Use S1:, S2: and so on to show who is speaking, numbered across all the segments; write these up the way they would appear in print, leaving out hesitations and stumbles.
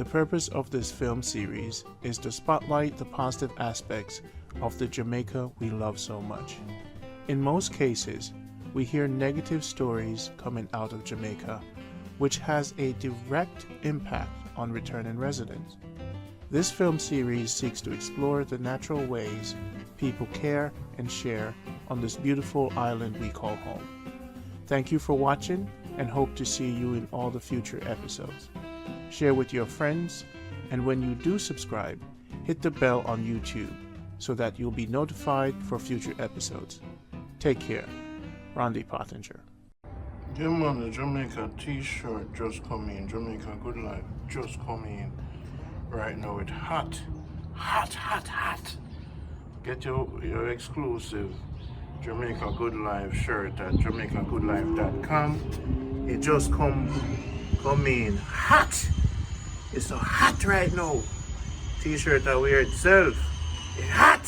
S1: The purpose of this film series is to spotlight the positive aspects of the Jamaica we love so much. In most cases, we hear negative stories coming out of Jamaica, which has a direct impact on returning residents. This film series seeks to explore the natural ways people care and share on this beautiful island we call home. Thank you for watching and hope to see you in all the future episodes. Share with your friends, and when you do subscribe, hit the bell on YouTube so that you'll be notified for future episodes. Take care. Randy Pottinger.
S2: Yeah man, the Jamaica t-shirt just come in. Jamaica Good Life just come in. Right now it's hot. Get your exclusive Jamaica Good Life shirt at jamaicagoodlife.com. It just come in hot. It's so hot right now. T-shirt I wear itself. It's hot.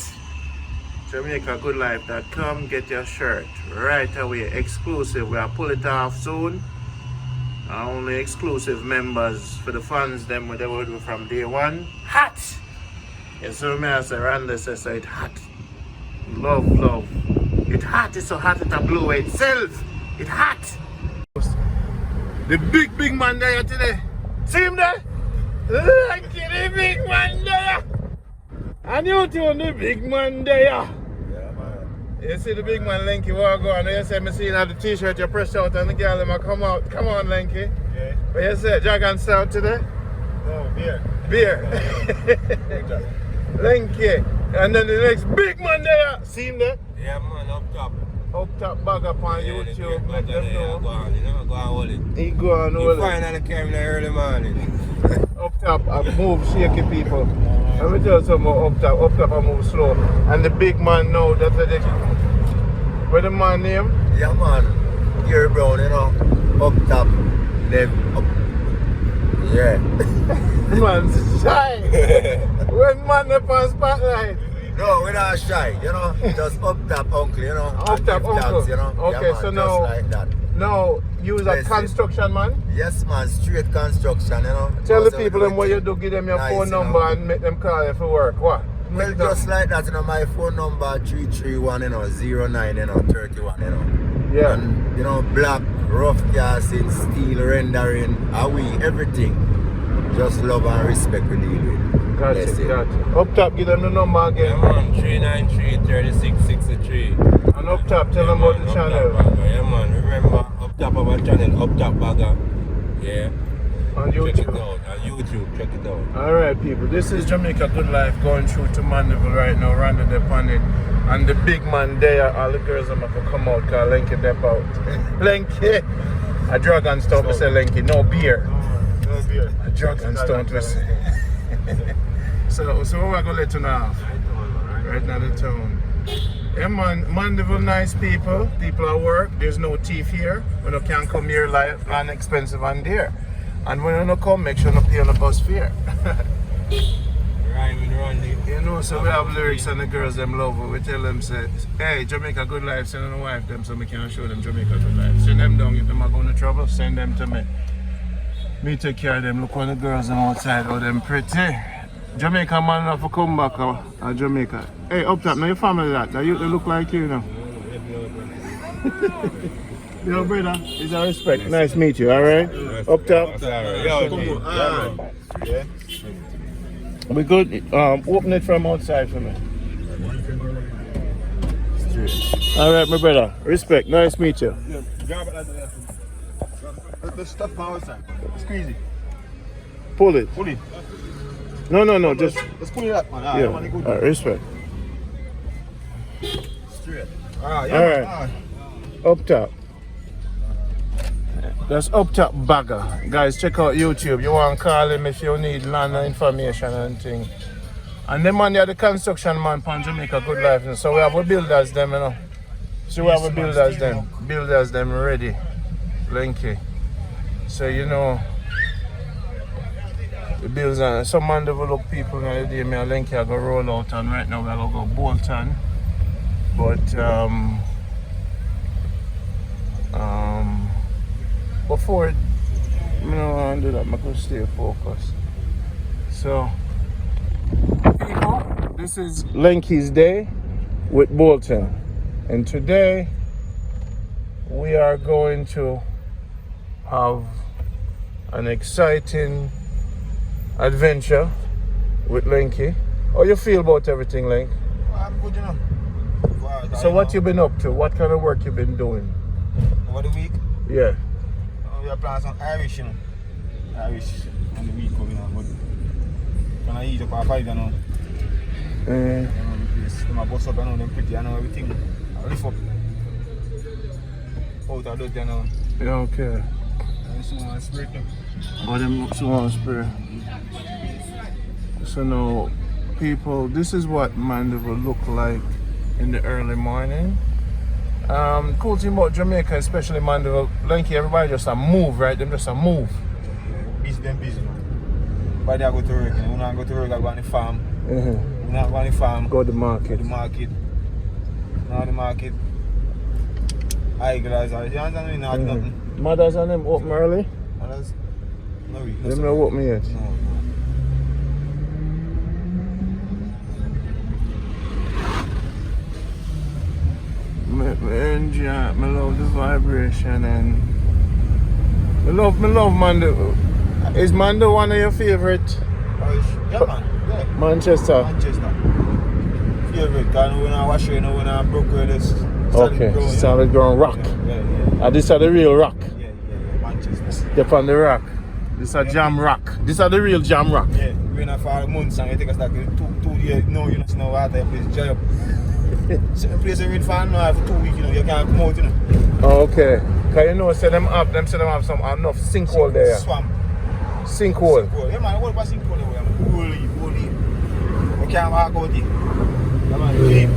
S2: JamaicaGoodLife.com. Get your shirt right away. Exclusive. We'll pull it off soon. Only exclusive members for the fans. Them they will do from day one. Hot. Yes, so me as a Randy says it's hot. Love. It's hot. It's so hot it blew itself. It's hot. The big man there today. See him there? Like the big man there. And you too, the big man there. Yeah, man. You see the big man Linky walk on. You say, I see you have the t-shirt you press out and the girl them come out. Come on, Lenky. Yeah. What you say, Dragon Stout today?
S3: No,
S2: Beer. Lenky. And then the next big man there. See him there?
S3: Yeah, man, up top
S2: bag up on YouTube. Let them know.
S3: Go on hold it.
S2: He go on hold it.
S3: He finally came in the early morning.
S2: Up top, I move shaky people. Let me tell you something about up top I move slow. And the big man now, that's the where the man name?
S3: Yeah, man. Gary Brown, you know. Up top, live up. Yeah.
S2: Man's shy. When man up on spotlight.
S3: No, we're not shy, you know. Just up top, uncle, you know.
S2: Up top, uncle.
S3: Thanks, you know?
S2: Okay,
S3: yeah, man,
S2: so now,
S3: just like that.
S2: Now, you a construction man?
S3: Yes, man, straight construction, you know.
S2: Tell the people them what you do, give them your phone number and make them call you for work. What?
S3: Well, just like that, you know, my phone number 331, 09, 31, you know.
S2: Yeah.
S3: And, you know, black, rough casting, steel, rendering, everything. Just love and respect we deal with.
S2: Gotcha. Up top, give them the number again.
S3: Yeah, man, 393-3663.
S2: And up top, tell them about the channel.
S3: Yeah, man, remember, up top of our channel, Up Top Bagger. Yeah.
S2: On YouTube.
S3: Check it out. On YouTube, check it out.
S2: Alright, people, this is Jamaica Good Life going through to Mandeville right now, Randy the Pandit. And the big man there, all the girls are going to come out because Lenky dep out. Lenky! A dragon stone, we say Lenky, no beer.
S3: No beer.
S2: A dragon stone, we say. So what we're going to let you know? Right now, the town. Yeah, man, Mandeville, nice people. People at work. There's no thief here. When you can't come here like inexpensive and dear. And when you come, make sure you pay on the bus fare.
S3: Randy.
S2: You know, so we have lyrics and the girls them love it. We tell them, say, hey, Jamaica Good Life, send them a wife them so we can show them Jamaica Good Life. Send them down if them are going to trouble, send them to me. Me take care of them. Look on the girls them outside, oh them pretty. Jamaica man have to come back Jamaica. Hey, up top, now your family that you look like you now. Yo, brother, it's a respect. Nice to meet you, alright? Up top.
S3: Yeah.
S2: We good? Open it from outside for me. Alright, my brother. Respect. Nice to meet you.
S3: Let's stop outside. Squeeze it.
S2: Pull it.
S3: Pull it.
S2: No, just.
S3: Let's pull it up, man.
S2: Yeah. Alright, respect.
S3: Straight.
S2: Alright. Up top. That's Up Top Bagger. Guys, check out YouTube. You want to call him if you need land information and thing. And them man, they are the construction man from Jamaica Good Life. So we have a builders them, you know. So we have a builders them. Builders them ready. Linky. So you know the bills and some man develop people in the day. Me and Linky are gonna roll out, and right now we're gonna go Bolton. But before you know I do that, I can stay focused.
S1: So, people, this is Lenky's day with Bolton. And today, we are going to have an exciting adventure with Linky. How you feel about everything, Link?
S4: I'm good, you know.
S1: So what you been up to? What kind of work you been doing?
S4: Over the week,
S1: Yeah.
S4: we are planning some Irish, you know. Irish on the week coming on, but when I eat up our 5, you know. My boss up, I know them pretty, I know everything. I lift up. Out of those, you know.
S1: Yeah, okay.
S4: And someone spirit, you know.
S1: Oh, them look so on spirit. So now, people, this is what Mandeville look like in the early morning. Cool thing about Jamaica, especially Mandeville, Linky, everybody just a move, right? Them just a move.
S4: Busy, them busy, man. By the I go to work, you know. When I go to work, I go on the farm.
S1: Mm-hmm.
S4: When I go on the farm,
S1: Go to the market.
S4: the market. Now the market. I glass, you understand me? Not nothing.
S1: Mothers and them open early?
S4: Others? No,
S1: Them not open yet.
S4: No.
S1: I love the vibration and I love Mando. Is Mando one of your favorite?
S4: Yeah, man. Yeah.
S1: Manchester.
S4: Manchester. Favorite. Because when I wash it, when I broke this.
S1: Okay, solid ground rock.
S4: Yeah.
S1: This are the real rock.
S4: Yeah. Manchester.
S1: They're from the rock. This are jam rock. These are the real jam rock.
S4: Yeah. We're in for months and you take us like 2 years. No, you don't know water, you place dry up. So the place you're in for now for 2 weeks, you know, you can't come out, you know.
S1: Oh, okay. Because you know, say them have some enough sinkhole there.
S4: Swamp.
S1: Sinkhole.
S4: Yeah, man, what about sinkhole there, man? Holy. You can't walk out here. Yeah, man, deep.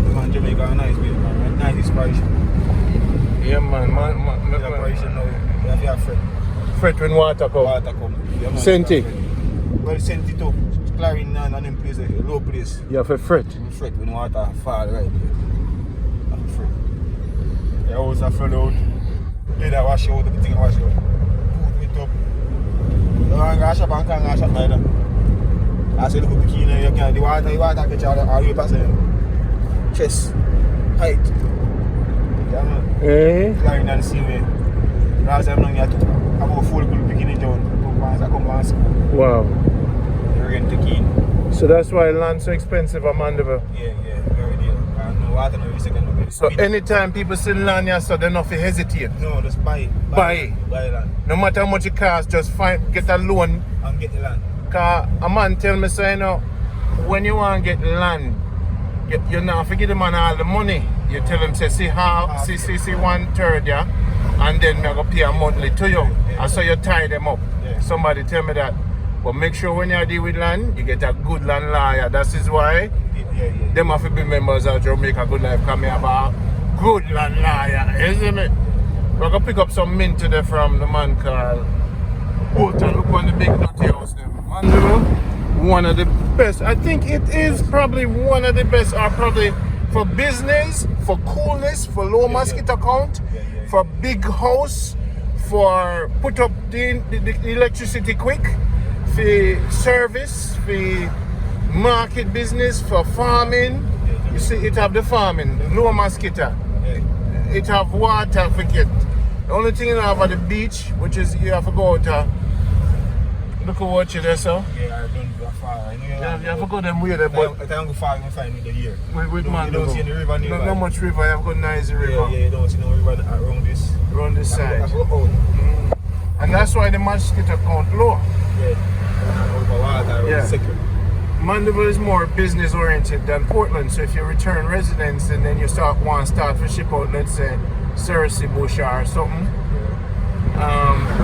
S4: Yeah, man, Jamaica, nice place, man. Nice inspiration.
S1: Yeah, man.
S4: Inspiration now. You have to have fret.
S1: Fret when water come.
S4: Water come. Yeah, man,
S1: Senti.
S4: well, Senti too. Clarin and them place, a low place.
S1: You have to fret.
S4: You fret when water fall right there. You have to fret. You always have to flood out. Let that wash out, everything wash out. Put it up. You can't go shop and can't go shop like that. I say look at the key now, you can't. The water catch all the way past them. Chest, height. Yeah, man. Clarin and the same way. Last time you have to about 4 people picking it down. Come to school.
S1: Wow.
S4: Rent the key.
S1: So that's why land's so expensive at Mandeville.
S4: Yeah, very dear. No water, no second.
S1: So anytime people see land here, so they don't have to hesitate.
S4: No, just buy it.
S1: Buy
S4: land.
S1: No matter how much it costs, just get a loan.
S4: And get the land.
S1: Cause a man tell me, say, you know, when you want to get land, you not forget the man all the money. You tell him, say, see 1/3, yeah, and then I go pay a monthly to you. And so you tie them up.
S4: Yeah.
S1: Somebody tell me that. But make sure when you deal with land, you get a good land lawyer. That is why them have to be members of Jamaica Good Life. Come here, have a good land lawyer, isn't it? We're going to pick up some mint today from the man called Bolton. Look on the big dirty house there. Mandeville, one of the best. I think it is probably one of the best, or probably for business, for coolness, for low mosquito count, for big house, for put up the electricity quick, for service, for market business, for farming. You see, it have the farming, low mosquito. It have water for get. The only thing you have at the beach, which is you have to go to look at what you there, so.
S4: Yeah, I don't go far.
S1: You have to go them way there, but
S4: I don't go far, you find me the year.
S1: with man,
S4: you don't see any river nearby.
S1: not much river. You have to go nice river.
S4: Yeah, you don't see no river around this.
S1: Around this side.
S4: I go out.
S1: And that's why the mosquito count low.
S4: Yeah. Over water,
S1: Yeah.
S4: second.
S1: Mandeville is more business oriented than Portland. So if you return residents and then you start to ship out, let's say Cersei Bush or something.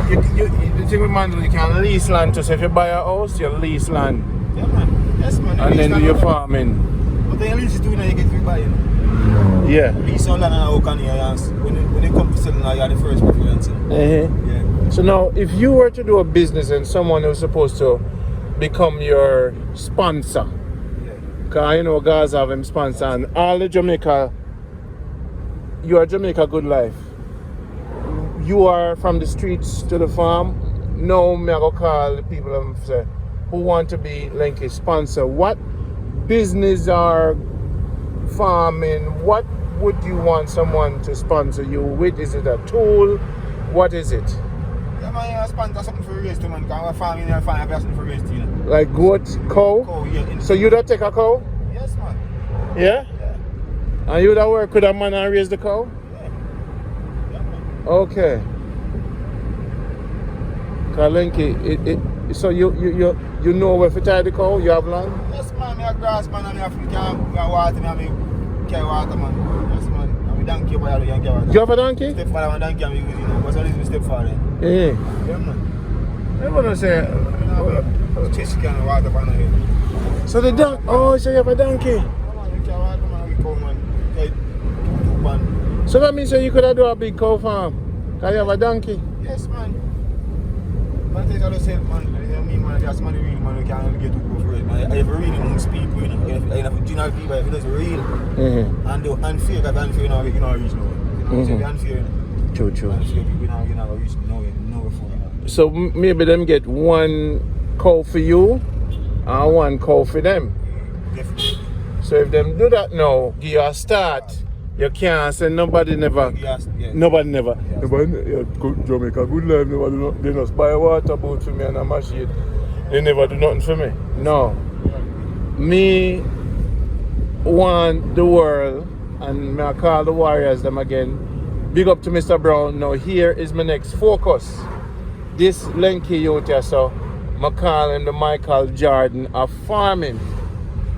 S1: The thing with Mandeville, you can lease land too. So if you buy a house, you lease land.
S4: Yeah, man. Yes, man.
S1: And then do your farming.
S4: But then at least you do now, you get free buy, you know.
S1: Yeah.
S4: Lease on land and how can you answer? When they come to sell now, you're the first preference. Yeah.
S1: So now, if you were to do a business and someone was supposed to become your sponsor, because you know guys have him sponsor, and all the Jamaica, you are Jamaica Good Life. You are from the streets to the farm, now me I go call the people and say, who want to be Lenky sponsor? What business or farming, what would you want someone to sponsor you with? Is it a tool? What is it?
S4: Yeah, man, I sponsor something for race too, man. Because I'm farming and farming something for race too, you know.
S1: Like goat, cow?
S4: Cow, yeah.
S1: So you don't take a cow?
S4: Yes, man.
S1: Yeah?
S4: Yeah.
S1: And you don't work with a man and raise the cow?
S4: Yeah. Yeah, man.
S1: Okay. Lenky, so you know where to tie the cow? You have land?
S4: Yes, man. I have grass, man. And I have water, man. I carry water, man. Yes, man. I'm a donkey, but I don't carry water.
S1: You have a donkey?
S4: Stepfather, I'm a donkey, I'm using, you know. What's all this with stepfather?
S1: Yeah.
S4: Yeah, man.
S1: I want to say.
S4: Chase kind of water for here.
S1: So the donkey. Oh, so you have a donkey.
S4: Yeah, man. You carry water, man. We come, man. Okay. Two, man.
S1: So that means you could have done a big cow farm. Because you have a donkey.
S4: Yes, man. Man, take all the self, man. You know me, man. Just man, real, man. You can't get to go for it, man. I have really amongst people, you know. I have general people, if it is real. And the unfair, because unfair, you know, you know, reach now. You know, unfair, you know.
S1: True.
S4: Unfair people, you know, reach no before, you know.
S1: So maybe them get one cow for you and one cow for them.
S4: Definitely.
S1: So if them do that now, give you a start. You can't say nobody never.
S4: Yes, yeah.
S1: Nobody never. Nobody, Jamaica Good Life, they don't buy a water boat for me and a machine. They never do nothing for me. No. Me want the world, and me I call the Warriors them again. Big up to Mr. Brown. Now here is my next focus. This Lenky youth here, so I call him the Michael Jordan of farming.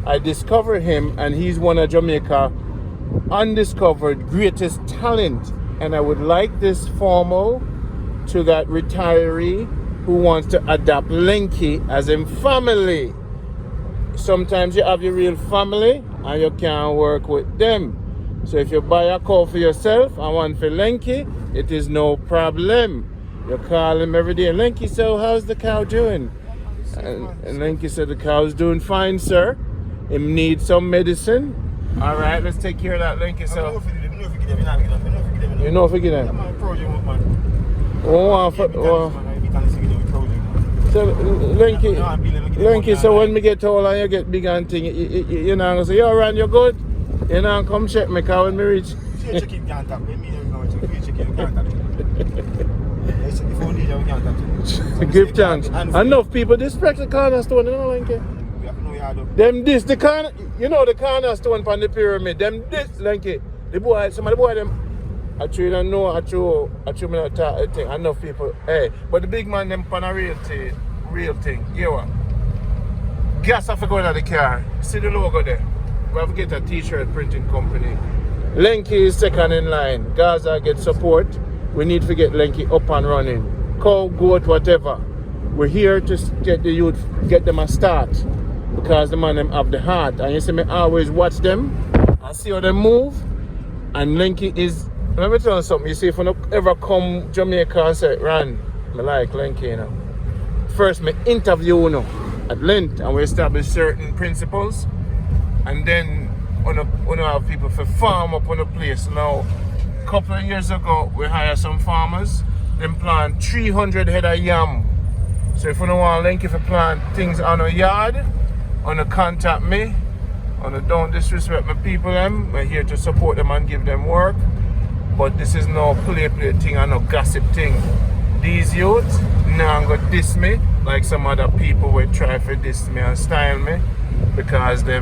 S1: I discovered him and he's one of Jamaica's undiscovered greatest talent, and I would like this formal to that retiree who wants to adopt Lenky as in family. Sometimes you have your real family and you can't work with them. So if you buy a cow for yourself and one for Lenky, it is no problem. You call him every day, Lenky, so how's the cow doing? And Lenky said, the cow's doing fine, sir. Him needs some medicine. All right, let's take care of that, Lenky. So you know if you get them. So Lenky, so when we get old and you get big and thing, you know, I say, yo, Ran, you good? You know, come check me, cause when me reach. Give thanks. Enough people disrespect the cornerstone, you know, Lenky. Them this, the corner, you know, the cornerstone from the pyramid. Them this, Lenky. The boy, some of the boy, them, I truly don't know, I truly not talk thing. Enough people, hey, but the big man, them pan a real thing. You what? Gas have to go into the car. See the logo there? We have to get a t-shirt printing company. Lenky is second in line. Gaza get support. We need to get Lenky up and running. Cow, goat, whatever. We're here to get the youth, get them a start. Because the man them have the heart. And you see me always watch them and see how they move. And Lenky is, let me tell you something. You see, if you ever come Jamaica and say, Ran, I like Lenky, you know. First, me interview, you know, at length, and we establish certain principles. And then, we have people for farm up on the place. Now, a couple of years ago, we hired some farmers. Them plant 300 head of yam. So if you don't want Lenky to plant things on a yard, contact me. Don't disrespect my people. We're here to support them and give them work. But this is no play thing and no gossip thing. These youths now go diss me like some other people will try to diss me and style me because they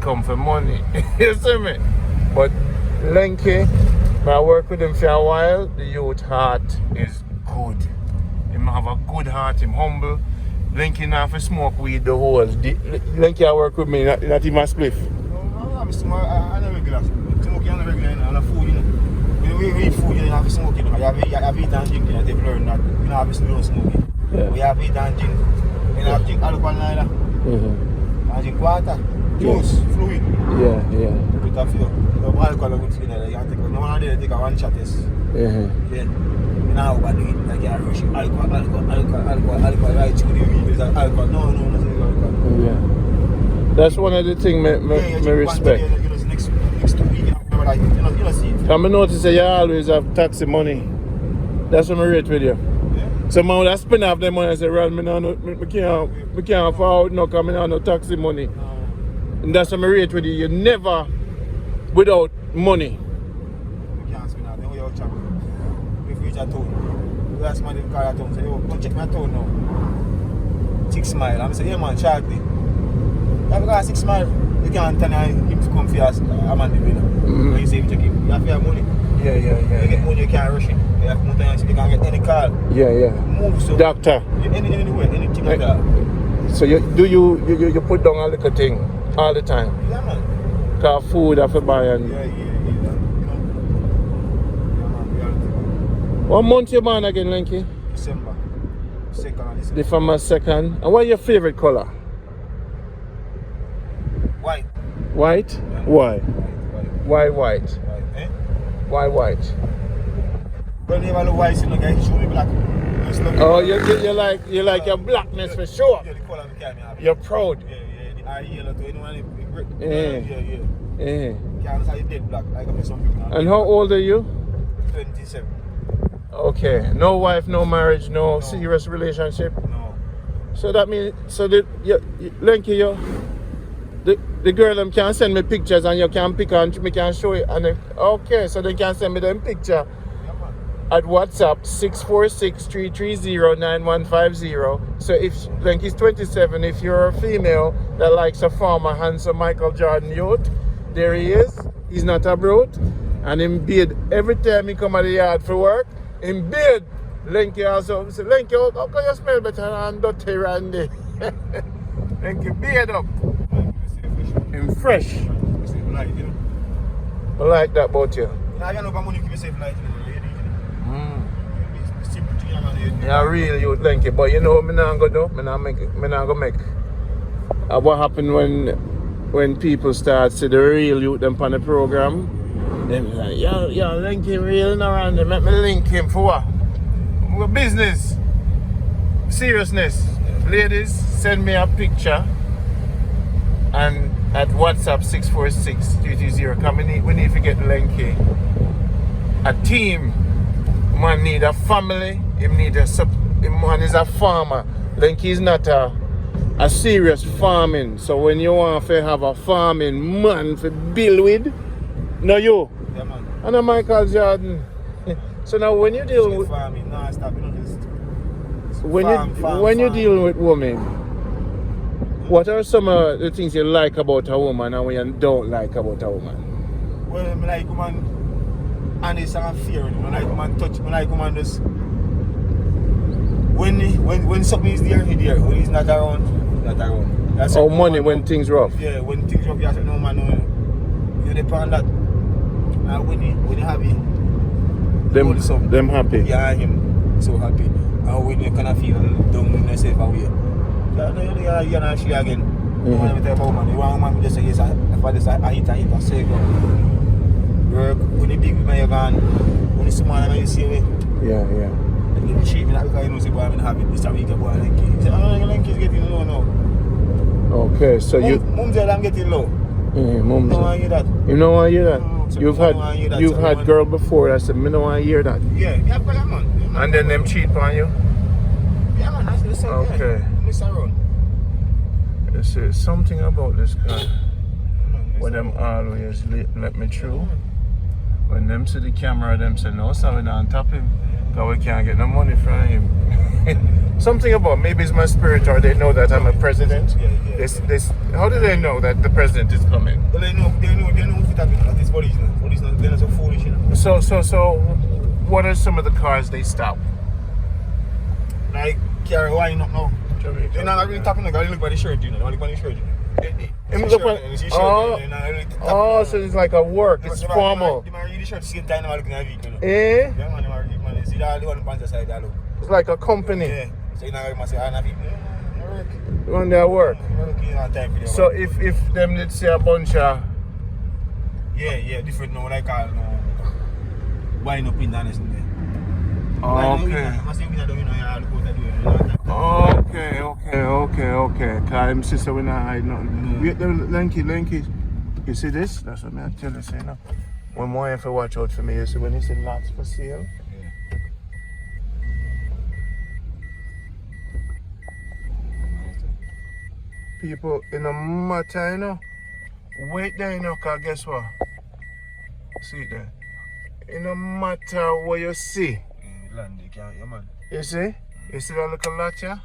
S1: come for money. You see me? But Lenky, I work with him for a while. The youth heart is good. Him have a good heart, him humble. Lenky not for smoke weed the whole. Lenky I work with me, not even a spliff.
S4: No, I'm a regular. Smoking on a regular and a food, you know. When we eat food, you have to smoke, you know. You have to eat and drink, you know. They've learned that. You know, obviously we don't smoke it.
S1: Yeah.
S4: We have to eat and drink. You have to drink alcohol neither. And drink water, juice, fluid.
S1: Yeah.
S4: Bit of fuel. No alcohol good skin, you can take no one day take a one shot test. Then now what do it like you rush alcohol right through the weed is alcohol. No, nothing alcohol.
S1: Yeah. That's one of the things me respect.
S4: You know, next 2 weeks, you know, see it.
S1: I notice that you always have taxi money. That's what I rate with you.
S4: Yeah.
S1: So man, that spend off them money and say, "Run, me can't afford no coming on no taxi money." And that's what I rate with you. You never without money.
S4: We can't spend out. Then we all chat. If we reach a town, we ask man if we call a town. Say, yo, come check my town now. 6 Mile. And I say, yeah man, charge me. If we got 6 Mile, you can't tell him to come for us. I'm on the winner. When you say we check him, you have to have money.
S1: Yeah.
S4: You get money, you can't rush him. You have to move down, so you can't get any call.
S1: Yeah.
S4: Move so.
S1: Doctor.
S4: Anywhere, anything like that.
S1: So you put down a little thing all the time.
S4: Yeah man.
S1: Cause food I have to buy and.
S4: Yeah.
S1: What month you born again, Linky?
S4: December. 2nd of December.
S1: December 2nd. And what your favorite color?
S4: White.
S1: White? Why? Why white?
S4: White. Eh?
S1: Why white?
S4: When you have a white, you guys show me black.
S1: Oh, you like your blackness for sure.
S4: Yeah, the color of the car,
S1: You're proud.
S4: Yeah. The eye yellow to anyone.
S1: Yeah.
S4: Can't say dead black. Like some people.
S1: And how old are you?
S4: 27.
S1: Okay. No wife, no marriage, no serious relationship.
S4: No.
S1: So that means Lenky, the girl them can send me pictures and you can pick and me can show it and okay, so they can send me them picture at WhatsApp 646-330-9150. So if Lenky's 27, if you're a female that likes a farmer, handsome Michael Jordan youth, there he is. He's not a brute. And in bed, every time he come out of the yard for work, in bed, Lenky also say, Lenky, how can you smell better than dirty Randy? Lenky, beard up. And fresh. I like that about you. Yeah, real youth, Lenky, but you know what I'm not gonna do? I'm not gonna make. What happened when people start see the real youth them on the program? They be like, yo, Lenky real now and they make me link him for what? For business. Seriousness. Ladies, send me a picture and at WhatsApp 646-330. Come we need to get Lenky. A team. Man need a family. Man is a farmer. Lenky is not a serious farming. So when you want to have a farming man to build with, no you.
S4: Yeah, man.
S1: And a Michael Jordan. So now when you deal with
S4: farming, no, stop. You know,
S1: when you deal with women, what are some of the things you like about a woman and what you don't like about a woman?
S4: Well, I like woman honest and fair. I like woman touch. I like woman just when something is there, he's there. When he's not around, he's not around. That's
S1: money when things rough.
S4: Yeah, when things rough, you have to know man. You depend that. And when you happy,
S1: them happy.
S4: Yeah, him so happy. And when you kind of feel down in yourself away, you're not sure again. You want to tell about woman. You want a woman who just say yes, if I just I hit, I say go. Work when you big with me, you're gone. When you small, you see me.
S1: Yeah.
S4: And you cheat me that because you know say boy I'm happy. This week boy Lenky. You say Lenky is getting low now.
S1: Okay, so
S4: Mum said I'm getting low.
S1: Mum.
S4: No one hear that.
S1: You don't want to hear that.
S4: So
S1: You've had girl before that said, I don't want to hear that.
S4: Yeah, man.
S1: And then them cheat on you?
S4: Yeah, man, that's the same.
S1: Okay.
S4: Miss around.
S1: You see, something about this guy. When them always let me through. When them see the camera, them say, no, sir, we don't tap him. Because we can't get no money from him. Something about, maybe it's my spirit or they know that I'm a president. Yeah. How do they know that the president is coming?
S4: Well, they know if it happens, that is police. Police, they're not so foolish, you know.
S1: So, what are some of the cars they stop?
S4: Like, carry wine up now. They're not really tapping, they look by the shirt, you know. They look by the shirt, you know.
S1: So it's like a work, it's formal.
S4: They might read the shirt, same time they looking at it, you know.
S1: Eh?
S4: Yeah, man, they might read, man. See that one on the side, that look.
S1: It's like a company.
S4: Yeah. So you know, say, I have work.
S1: When they work. So if them did see a bunch of...
S4: Yeah, different now, like all no wine up in the honest.
S1: Okay. Cause I'm sister we not hide nothing. Wait, Lenky. You see this? That's what I tell you say now. One more if you watch out for me, you see when you see lots for sale.
S2: People, in a matter, you know. Wait there, you know, cause guess what? See it there. In a matter what you see.
S4: Landy, yeah, man.
S2: You see? You see that little lot here?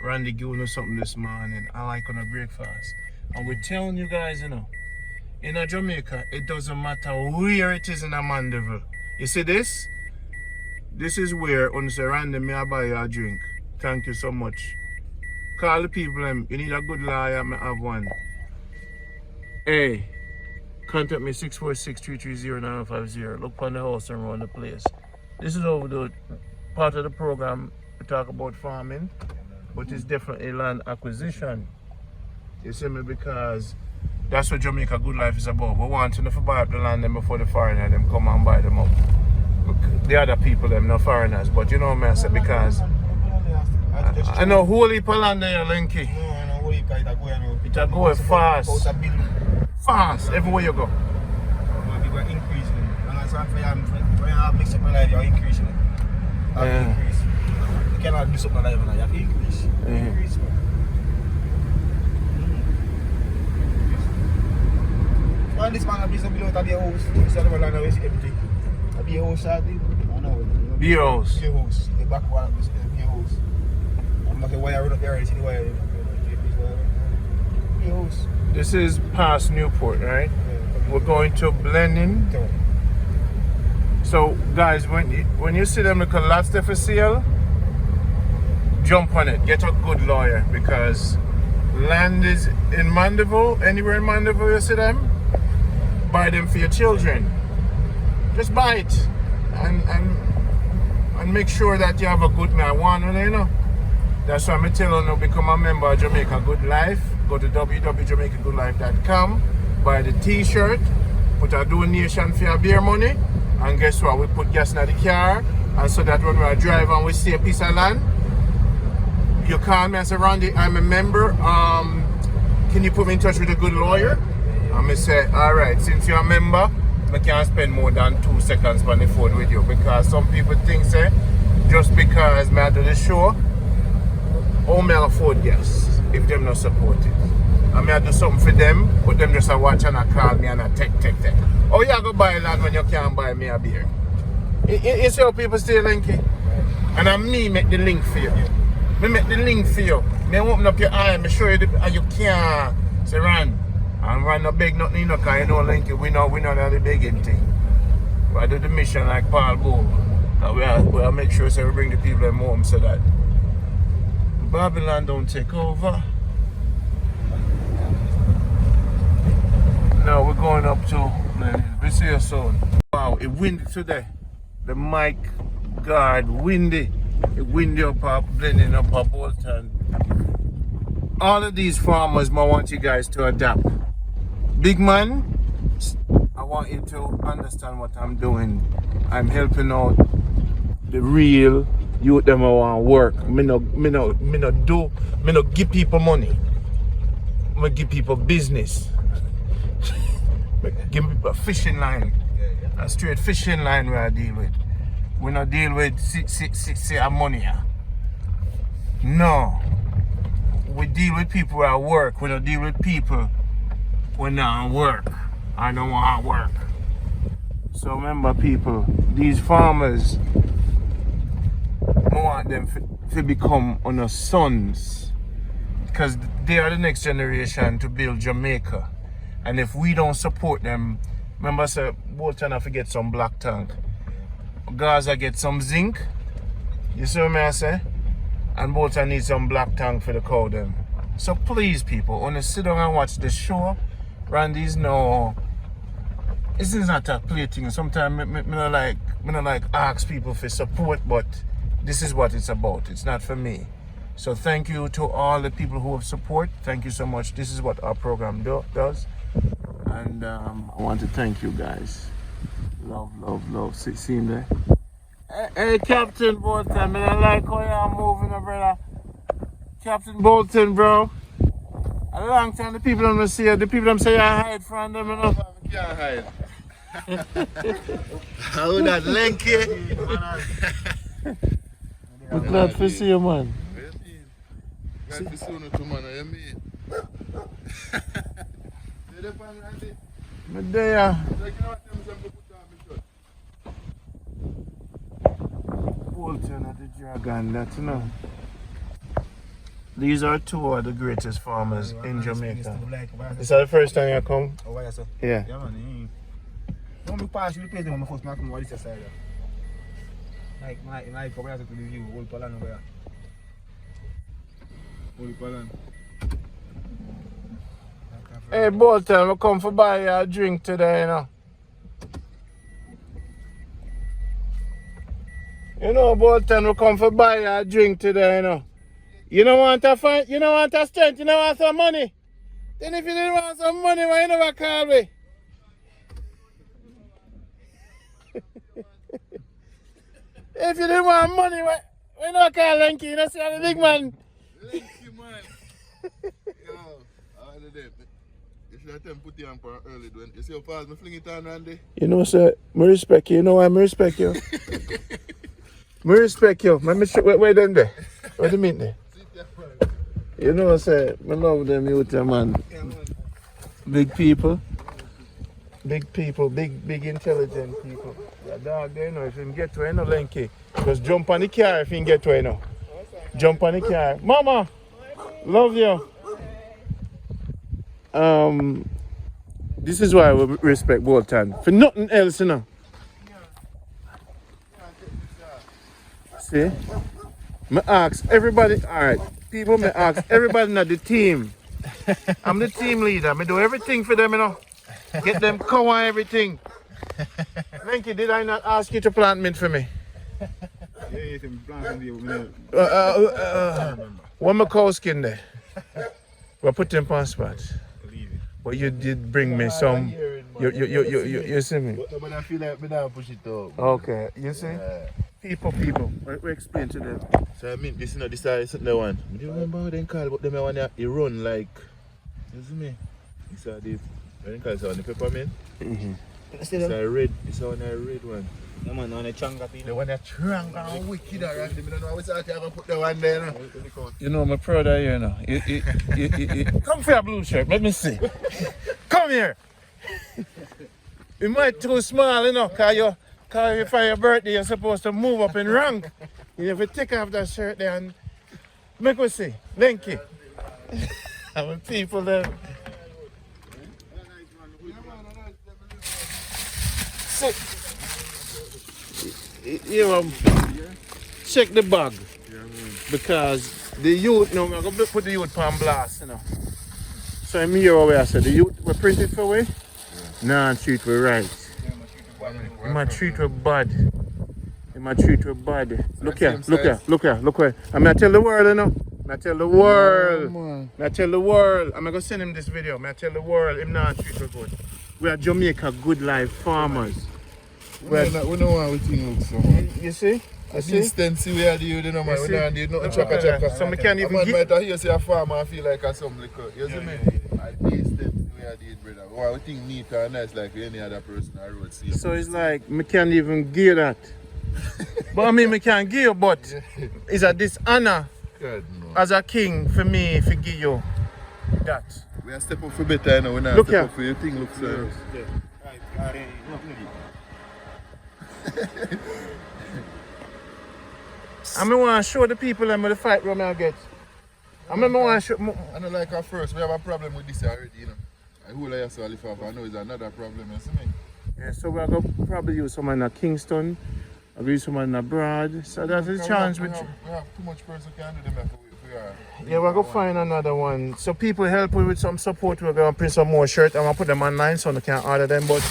S2: Randy giving us something this morning. I like on a breakfast. And we're telling you guys, you know, in a Jamaica, it doesn't matter where it is in a Mandeville. You see this? This is where, on say Randy, may I buy you a drink. Thank you so much. Call the people, you need a good lawyer, I have one. Hey, contact me 646-330-950. Look on the house and run the place. This is over the part of the program we talk about farming, but it's definitely land acquisition. You see me, because that's what Jamaica Good Life is about. We want to buy up the land them before the foreigner them come and buy them up. The other people them not foreigners, but you know what I say, because I know whole heap of land there, Linky. It a go fast. Fast, everywhere you go.
S4: People are increasing. And that's why when you have mixed up my life, you're increasing it. Increase. You cannot do something like that, you have to increase. Increase. Well, this man has been below at the house. This is the land where you see everything. At the house, I know.
S2: The house.
S4: The house. The back one, the house. I'm not going to wire up there, see the wire. The house.
S2: This is past Newport, right? We're going to Blending. So, guys, when you see them little lots there for sale, jump on it. Get a good lawyer, because land is in Mandeville. Anywhere in Mandeville you see them, buy them for your children. Just buy it and make sure that you have a good marijuana, you know. That's why I'm telling you, become a member of Jamaica Good Life. Go to www.jamaicagoodlife.com, buy the t-shirt, put a donation for your beer money, and guess what? We put gas in the car, and so that when we drive and we see a piece of land, you call me and say, Randy, I'm a member. Can you put me in touch with a good lawyer? And I say, all right, since you're a member, I can't spend more than 2 seconds on the phone with you, because some people think, say, just because I do the show, how may I afford gas if them not support it? I may do something for them, but them just a watch and a call me and a take. Oh, you go buy land when you can't buy me a beer. You see how people stay Linky? And I make the link for you. Me make the link for you. Me open up your eye, me show you and you can't say Ran. And Ran no beg nothing, you know, because you know Linky, we know that the begging thing. We do the mission like Paul Bull. We'll make sure so we bring the people in home so that Babylon don't take over. Now we're going up to we see you soon. Wow, it windy today. The mic guard windy. It windy up Blending up Bolton. All of these farmers, I want you guys to adapt. Big man, I want you to understand what I'm doing. I'm helping out the real youth them want work. Me no give people money. Me give people business. Give people a fishing line. A straight fishing line where I deal with. We not deal with six money here. No. We deal with people who are work. We don't deal with people who not work. I don't want to work. So remember people, these farmers, I want them to become on our sons, because they are the next generation to build Jamaica. And if we don't support them, remember say Bolton have to get some black tank, Gaza get some zinc, you see what I say? And Bolton needs some black tank for the cow them. So please people, when you sit down and watch the show, Randy's no, this is not a play thing. Sometimes I don't like ask people for support, but this is what it's about. It's not for me. So thank you to all the people who have support. Thank you so much. This is what our program does. And I want to thank you guys. Love. See him there. Hey, Captain Bolton, I like how you're moving, brother. Captain Bolton, bro. A long time the people don't see you. The people don't say you hide from them enough.
S3: I can't hide. How that Lenky?
S2: I'm glad to see you, man.
S3: Glad to see you too, man. You mean?
S2: Me there. Bolton at the Dragon, that's enough. These are two of the greatest farmers in Jamaica. Is that the first time you come?
S4: Oh, yeah, sir.
S2: Yeah.
S4: Yeah, man. Don't be partially paid when I first come over this side. Like, come here to the view, old Palan over here. Old Palan.
S2: Hey, Bolton, we come for buy you a drink today, you know. You know, Bolton, we come for buy you a drink today, you know. You don't want to find, you don't want to strength, you don't want some money. Then if you didn't want some money, why you never call me? If you didn't want money, why you not call Lenky? You know, see how the big man.
S5: Lenky, man. Yo, I had it. You should have put you on for early, doing. You see how fast I fling it on, Randy?
S2: You know, sir, I respect you. You know why I respect you? I respect you. Where them there? What do you mean there? You know, sir, I love them youth, man. Big people. Big people, big intelligent people. Yeah, dog, they know if you can get to it, no Lenky. Just jump on the car if you can get to it, no. Jump on the car. Mama, love you. This is why we respect Bolton. For nothing else, you know. See? Me ask everybody, alright, people, me ask everybody in the team. I'm the team leader. Me do everything for them, you know. Get them cow and everything. Lenky, did I not ask you to plant mint for me?
S4: Yeah, you can plant some deal.
S2: One more cow skin there. We'll put them on spot. But you did bring me some. You see me?
S5: But I feel like we don't push it up.
S2: Okay, you see? People. We explain to them.
S5: So I mean, this is not the one. Do you remember how they call but them one they run like, you see me? It's a the peppermint. It's a red. It's a red one.
S4: Yeah, man, on a changa
S5: The one that strong and wicked around. I don't know how I can put the one there.
S2: You know, my brother, you know. Come for your blue shirt, let me see. Come here. You might too small, you know, because for your birthday, you're supposed to move up in rank. You have to take off that shirt there and make us see. Lenky. I'm people there. See. You check the bag. Because the youth, no, I'm going to put the youth on blast, you know. So I'm here where I said, the youth were printed for we? Nah, treat we right. My treat we bad. My treat we bad. Look here. I'm going to tell the world, you know. I'm going to tell the world. I'm going to send him this video. I'm going to tell the world him not treat we good. We are Jamaica Good Life farmers.
S5: We don't want we think look so much.
S2: You see?
S5: At least see we are the youth, you know, man. We don't do nothing chaka.
S2: So we can't even
S5: man
S2: get...
S5: might hear say a farmer and feel like a some liquor. You see me? At least see we are the youth, brother. Why we think neat and nice like any other person on the road see.
S2: So it's like, we can't even give that. But I mean, we can give you, but it's a dishonor
S5: God, no.
S2: as a king for me if I give you that.
S5: We are step up for better, you know. We not
S2: Look
S5: step
S2: here.
S5: up for your thing, look serious.
S2: I mean, want to show the people them the fight room I get. I remember want to show...
S5: I know like at first, we have a problem with this already, you know. I whole of yourself live off, I know it's another problem, you see me?
S2: Yeah, so we're going to probably use someone in Kingston, or use someone abroad. So that's a chance.
S5: We have too much person can do them if we are.
S2: Yeah, we're going to find another one. So people help with some support. We're going to print some more shirts and we'll put them online so they can order them. But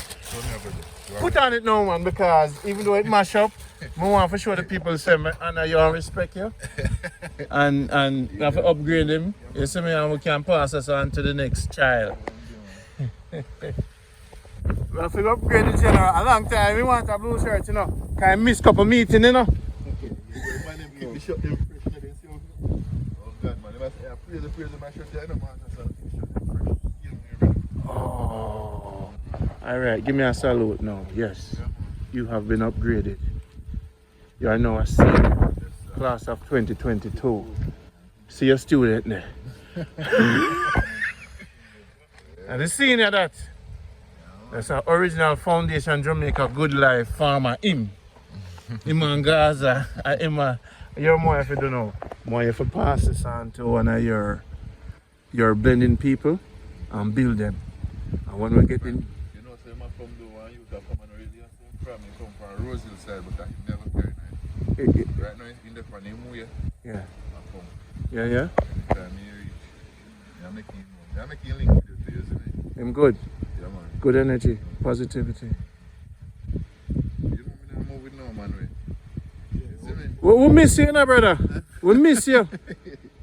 S2: put on it now, man, because even though it mash up, I want to show the people say, honor you and respect you. and we have to upgrade them. You see me, and we can pass us on to the next child. We have to upgrade the general. A long time, we want a blue shirt, you know. Can I miss a couple meetings, you know? Oh, all right. Give me a salute now. Yes, you have been upgraded. You are now a senior, class of 2022. See your student there. And the senior that. That's our original foundation Jamaica Good Life farmer him. Him and Gaza. You're more if you don't know. More if you pass this on to one of your blending people and build them. And when we get in.
S5: You know, so I'm from the one you that come and really come from Roseville side, but I never carry night. Right now in the pan way.
S2: Yeah.
S5: Yeah.
S2: Yeah.
S5: I'm making link with you, isn't it?
S2: I'm good.
S5: Yeah, man.
S2: Good energy, positivity.
S5: You know me now moving now, man. See me?
S2: We miss you now, brother. We miss you.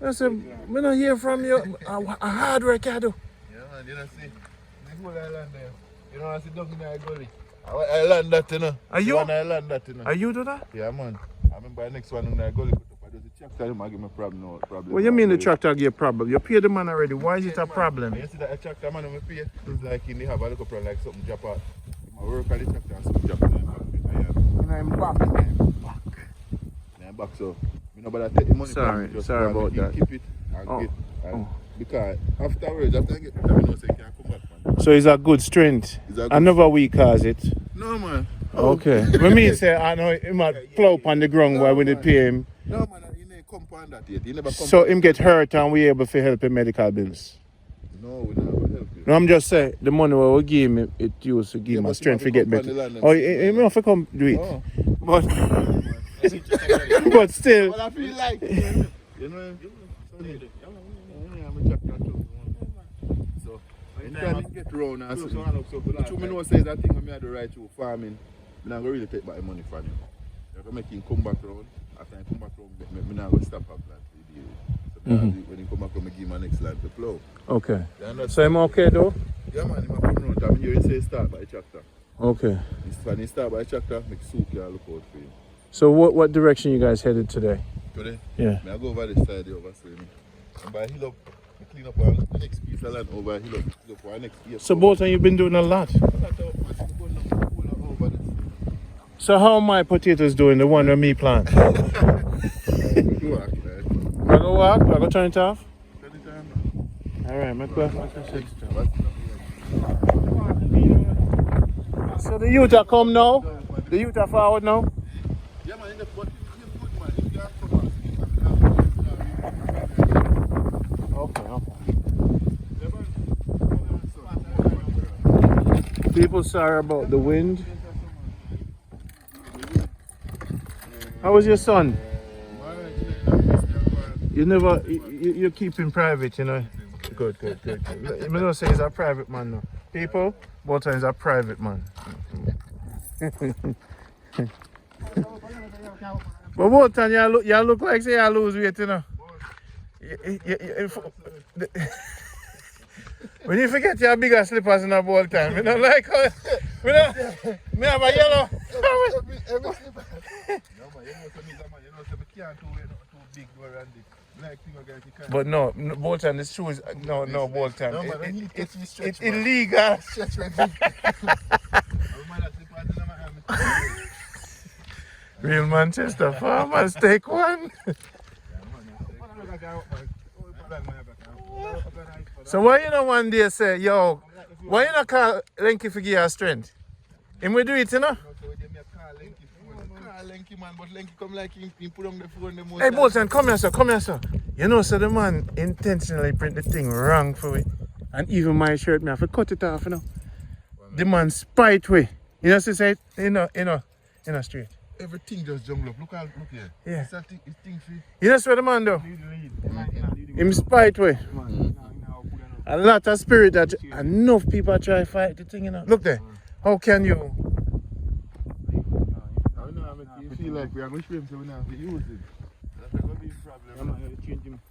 S2: I said, we don't hear from you. A hard work you do.
S5: Yeah, man, you know, see, this whole island there. You know, I see down in the gully. I learned that, you know.
S2: Are you?
S5: I learned that, you know.
S2: Are you do that?
S5: Yeah, man. I remember the next one in the gully. There's a tractor, you might give me a problem. No problem.
S2: What you mean the tractor give a problem? You paid the man already. Why is it a problem?
S5: You see that a tractor man when pay, it's like in the have a little problem like something drop out. I work on the tractor and something drop out.
S2: I'm back.
S5: Back, so you know, but I take the money
S2: sorry about that.
S5: Keep it and because afterwards, after I get it, I know say can't come back, man.
S2: So it's a good strength. Another week cause it.
S5: No, man.
S2: Okay. When me say I know he might plow up on the ground while we pay him.
S5: No, man, he never come on that yet. He never come.
S2: So him get hurt and we able to help him medical bills.
S5: No, we never help him.
S2: No, I'm just saying the money we give him, it used to give him a strength to get better. Oh, he have to come do it.
S5: Oh.
S2: But still.
S5: But I feel like you know him. I'm a tractor too. So anytime you get around and see, what you know says that thing when me had the right to farming, I'm not going to really take back the money from him. I'm going to make him come back around. After I come back around, I'm not going to stop up that deal. So when he come back around, I give him my next land to plow.
S2: Okay. So I'm okay though?
S5: Yeah, man, I'm coming around. I'm here, he says start by the tractor.
S2: Okay.
S5: When he start by the tractor, make soup here look out for you.
S2: So what direction you guys headed today?
S5: Today?
S2: Yeah.
S5: I go over this side here, over me. And by hill up, I clean up our next piece of land over hill up for our next year.
S2: So Bolton, you've been doing a lot. So how are my potatoes doing, the one with me plant? I go walk? I go turn it off? Alright, I'm go. So the youth are come now? The youth are forward now?
S5: Yeah, man, in the good man.
S2: Okay. People sorry about the wind. How was your son? You never, you keep him private, you know. Good. You don't say he's a private man now. People, Bolton is a private man. But Bolton, you look like say you lose weight, you know. When you forget your bigger slippers in a Bolton, you know, like, me have a yellow. But no, Bolton, this shoe is no Bolton. It's illegal. Real Manchester farmers take one. So why you know one day say, yo, why you not call Lenky for give you strength? Him will do it, you know?
S5: Lenky man, but Lenky come like him put on the phone the most.
S2: Hey Bolton, come here sir. You know, so the man intentionally print the thing wrong for me. And even my shirt, me have to cut it off, you know. The man spite way. You know, say you know, straight.
S5: Everything just jungle up. Look here.
S2: Yeah.
S5: It's thing free.
S2: You know what the man do? Him spite way. A lot of spirit that enough people try to fight the thing, you know. Look there. How can you?
S5: I know, you feel like we are going to swim, so we have to use it. That's going to be a problem.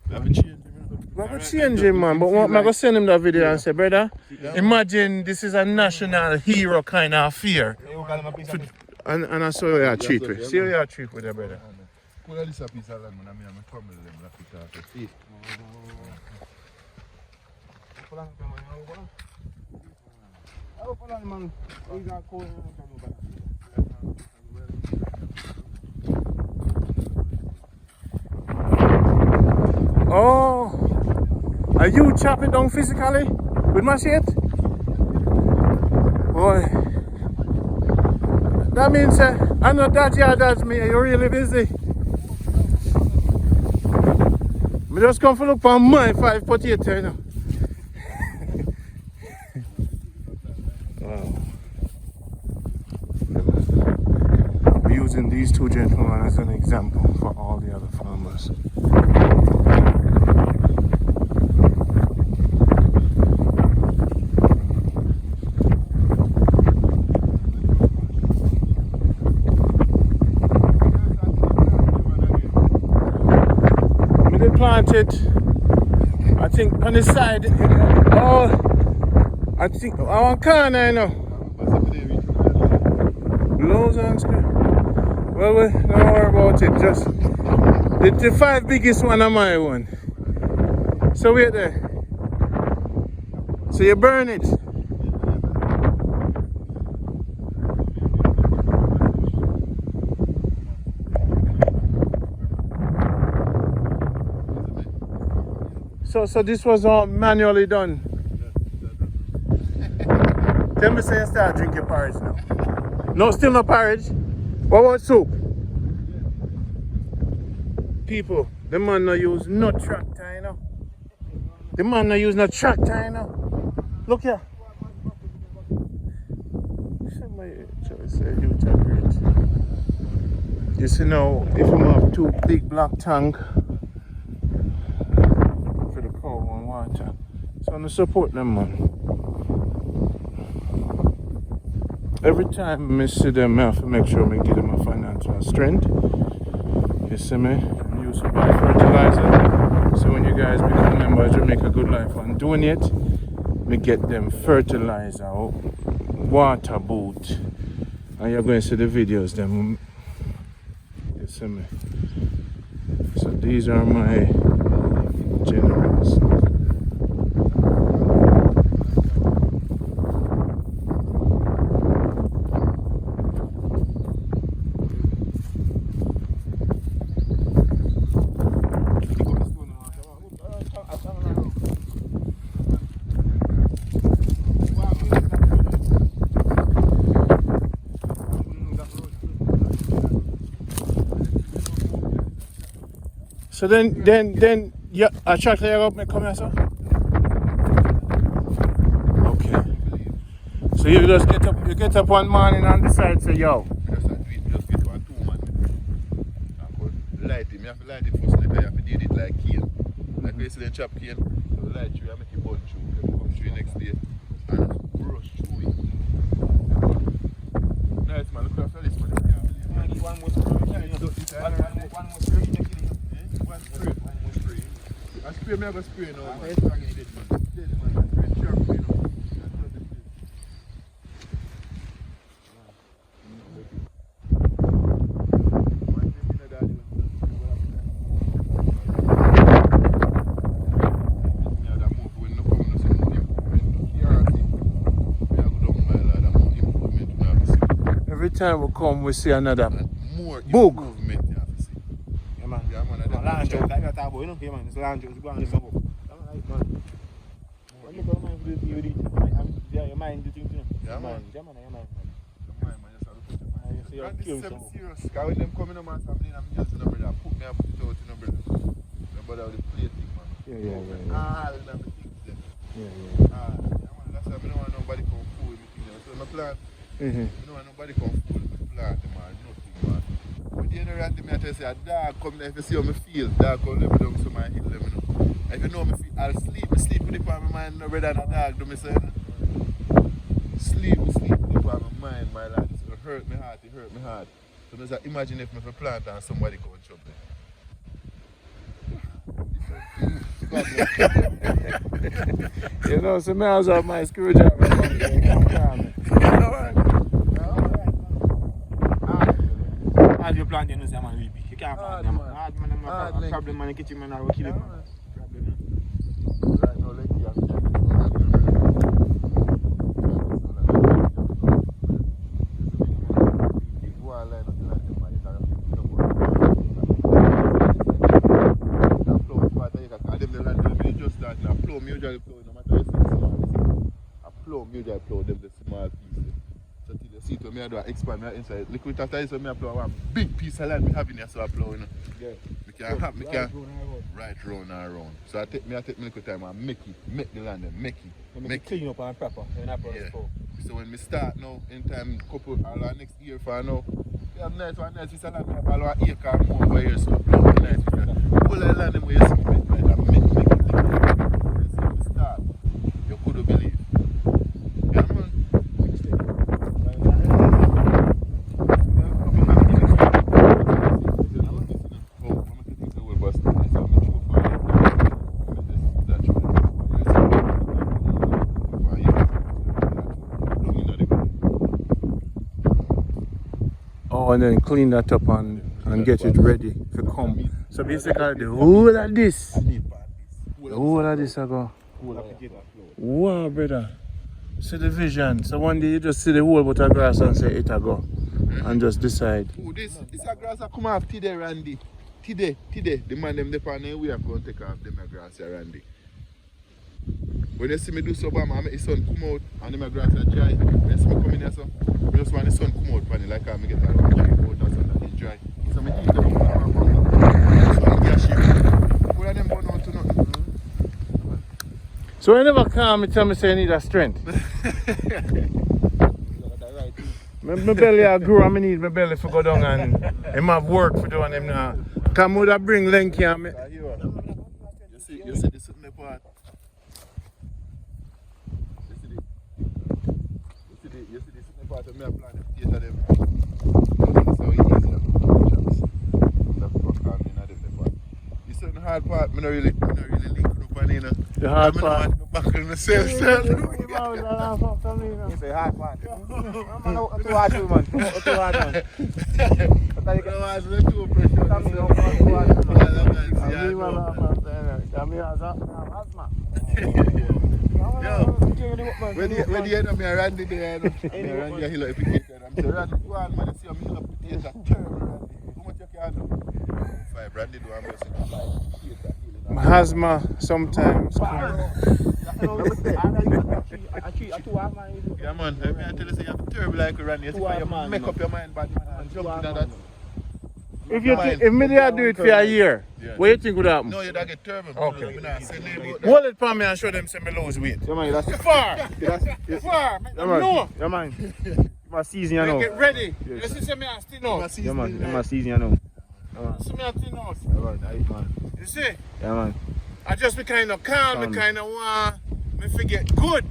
S5: We have to change him.
S2: I'm going to change him, man. But I'm going to send him that video and say, brother, imagine this is a national hero kind of fear. And I saw you are treat with. See how you are treat with your brother.
S5: Pull a piece of land, man. I'm crumble them. Like it off. See?
S2: Oh, are you chopping down physically with machete?
S1: Boy. That means I know that yard that's me. You're really busy. I just come for look on my 5 potato, you know. Wow. We're using these two gentlemen as an example for all the other farmers. Planted, I think on the side. Oh, I think I want corner, you know. Lows on screen. Well, don't worry about it. Just the 5 biggest one are my one. So wait there. So you burn it. So this was all manually done. Tell me, say you start drinking porridge now. No, still no porridge. What about soup? People, the man no use no tractor, you know. The man no use no tractor, you know. Look here. Somebody say you great. You see now, if you have 2 big black tank. So I'm support them, man. Every time I see them, I have to make sure I give them a financial strength. You see me? And use some fertilizer. So when you guys become members of Jamaica Good Life and doing it, we get them fertilizer, water boot. And you're going to see the videos them. You see me? So these are my generals. So then yeah, I check there up me come here, sir. Okay. So you get up one morning and decide say yo.
S5: Just get 1 2 man. I light it. I have to light it first, I have to do it like cane. Like you see the chop cane, so light through, I make it burn through. Then come through next day and brush through it. Nice man, look after this man. One more spray. I spray, me have a spray now, man. Dead man. Dead man. Spray sharp, you know.
S1: Every time we come, we see another
S5: more
S1: bug.
S5: Improvement, you have to see.
S4: Yeah, man.
S5: Yeah, man.
S4: Land joke, like that, boy, you know? Yeah, man. It's land joke. It's going to the suburb. When you go, man, your mind, the thing, you know?
S5: Yeah, man.
S4: Yeah, man.
S5: And this is serious. Because when them coming up and something, I'm using the umbrella. Put me up, put it out in the umbrella. Nobody have the plate thing, man.
S1: Yeah.
S5: All of them things there.
S1: Yeah.
S5: Yeah, man. That's why I don't want nobody come fool with me. So my plant, I don't want nobody come fool with my plant, man. Nothing, man. But the end of the day, I tell you, say, a dog come there, if you see how I feel, dog come let me down so I hit them, you know. If you know me feel, I'll sleep with it on my mind, no better than a dog do me say, you know. Sleep with it on my mind, my lad. It hurt me hard. So I say, imagine if I plant and somebody go and chop it.
S1: You know, so I was out my screwdriver.
S4: Hard you plant, you know, say, man, we big. You can't plant them. Hard man, problem, man, the kitchen man, I will kill it, man. Problem,
S5: right now, Lenky, you have to check it. Usually plow, no matter if it's small. A plow, usually plow them the small pieces. see to me I do expand my inside. Look with after this so me I plow one big piece of land me having here so I plow, you know.
S4: Yeah.
S5: Me can right round and around. So I take me little time and make the land and make
S4: it clean up and proper.
S5: Yeah. So when me start now, in time couple or next year for now, yeah, nice piece of land, me have about an acre or more over here, so nice piece of land. All the land them where you see me right and make it. So we start, you couldn't believe. Yeah, man.
S1: Oh, and then clean that up and get it ready to come. So basically, the whole of this, the whole of this I go. Wow, brother. See the vision. So one day you just see the whole but of grass and say it a go. And just decide.
S5: Oh, this a grass that come off today, Randy. Today. The man them depend on the way I'm going to take off them grass here, Randy. When you see me do so, I make the sun come out and the grass are dry. When you see me come in here, so I just want the sun come out, funny, like I get a 3 quarters and it's dry. So I keep them so I get shit. All of them burn out to nothing.
S1: So you never come and tell me say you need a strength. My belly I grow and I need my belly to go down and him have work for doing him now. Come would I bring Lenky and me.
S5: You see this in the part. You see this in the part of me I plan to cater them. That's how it is here. You see the hard part, I don't really link up on it.
S1: The hard part.
S5: Back in the same
S4: You say hard part. I'm too hard to man. Too hard man.
S5: When you end up here, Randy there, Randy a hill of application. I'm saying, Randy, go on, man, you see a hill of application. Terrible, Randy. How much you can do? 5, Randy do, I'm just
S1: Asthma sometimes.
S5: Yeah, man, I tell you, you have to terrible like Randy. You make up your mind, but jump into that.
S1: If me there do it for a year, what do you think would happen?
S5: No, you don't get terrible.
S1: Okay. Hold it for me and show them say me lose weight.
S4: Yeah, man, that's
S1: Far!
S4: that's
S1: Far! No!
S4: yeah, man. You must season, you know.
S1: Get ready. You see say me a still out.
S4: Yeah, man. You must season, you know.
S1: See me a still out.
S4: Yeah, man.
S1: You see?
S4: Yeah, man.
S1: I just be kind of calm, me kind of want me forget good.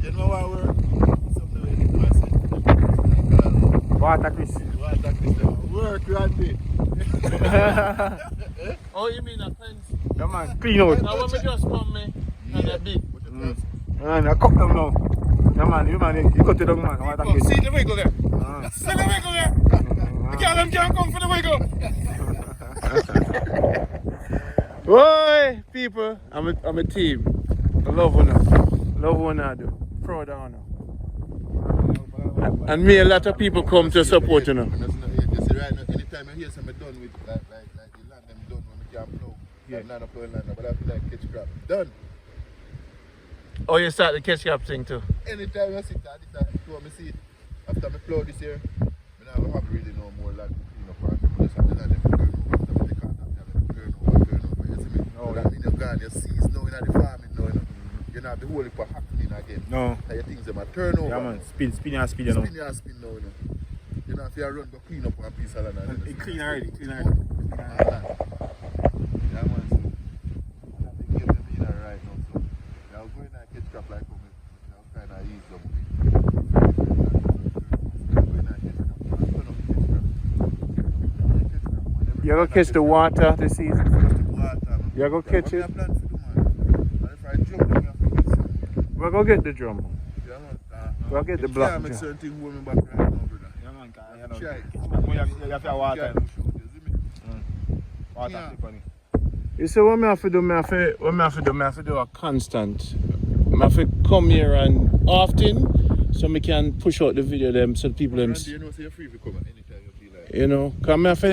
S5: You know what we're
S4: Water Chris.
S5: Work, Randy.
S1: Oh, you mean a cleanse?
S4: Yeah, man. Clean out.
S1: Now when me just come me and a big.
S4: Man, I cut them now. Yeah, man. You cut it down, man. Water Chris.
S1: See the wiggle there? See the wiggle there? The girl them can't come for the wiggle. Oi, people, I'm a team. I love one I do. Proud of one. And me, a lot of people come to support, you know.
S5: You see, right now, anytime I hear something done with, like the land them done when we can plow. Yeah. I'm not plowing land, but I feel like catch crap. Done.
S1: Oh, you start the catch crop thing too?
S5: Anytime I sit there, this time I see it. After I plow this year, I don't have really no more land to clean up. I just have the land to turn over. After I take out that, turn over. You see me? No, that means you're gone, you see it's now in the farming now, you know. You don't have the whole heap of happening again.
S4: No.
S5: And your things them a turn over.
S4: Yeah, man. Spin, you know.
S5: Spin now, you know. You know, if you run, go clean up one piece of land.
S4: It clean already.
S5: Yeah, man. So, they give them in right now. So, now go in and catch crop like home. Now kind of ease up a bit.
S1: You go catch the water this season? You go catch it? We'll go get the drum. We'll get the block.
S5: Yeah, certain thing warming back right now, brother.
S4: Yeah, man. You have to water. Water clip on it.
S1: You see what I have to do? I have to do a constant. I have to come here and often so I can push out the video them so the people them.
S5: You know, so you're free to come anytime you feel like.
S1: You know, cause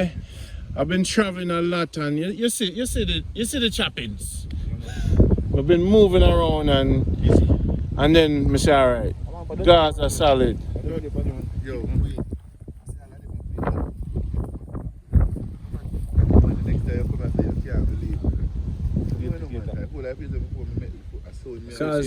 S1: I've been traveling a lot and you see the choppings. We've been moving around and then I say alright. Guys are solid.
S5: Yo, wait. The next time you come out there, you can't believe it.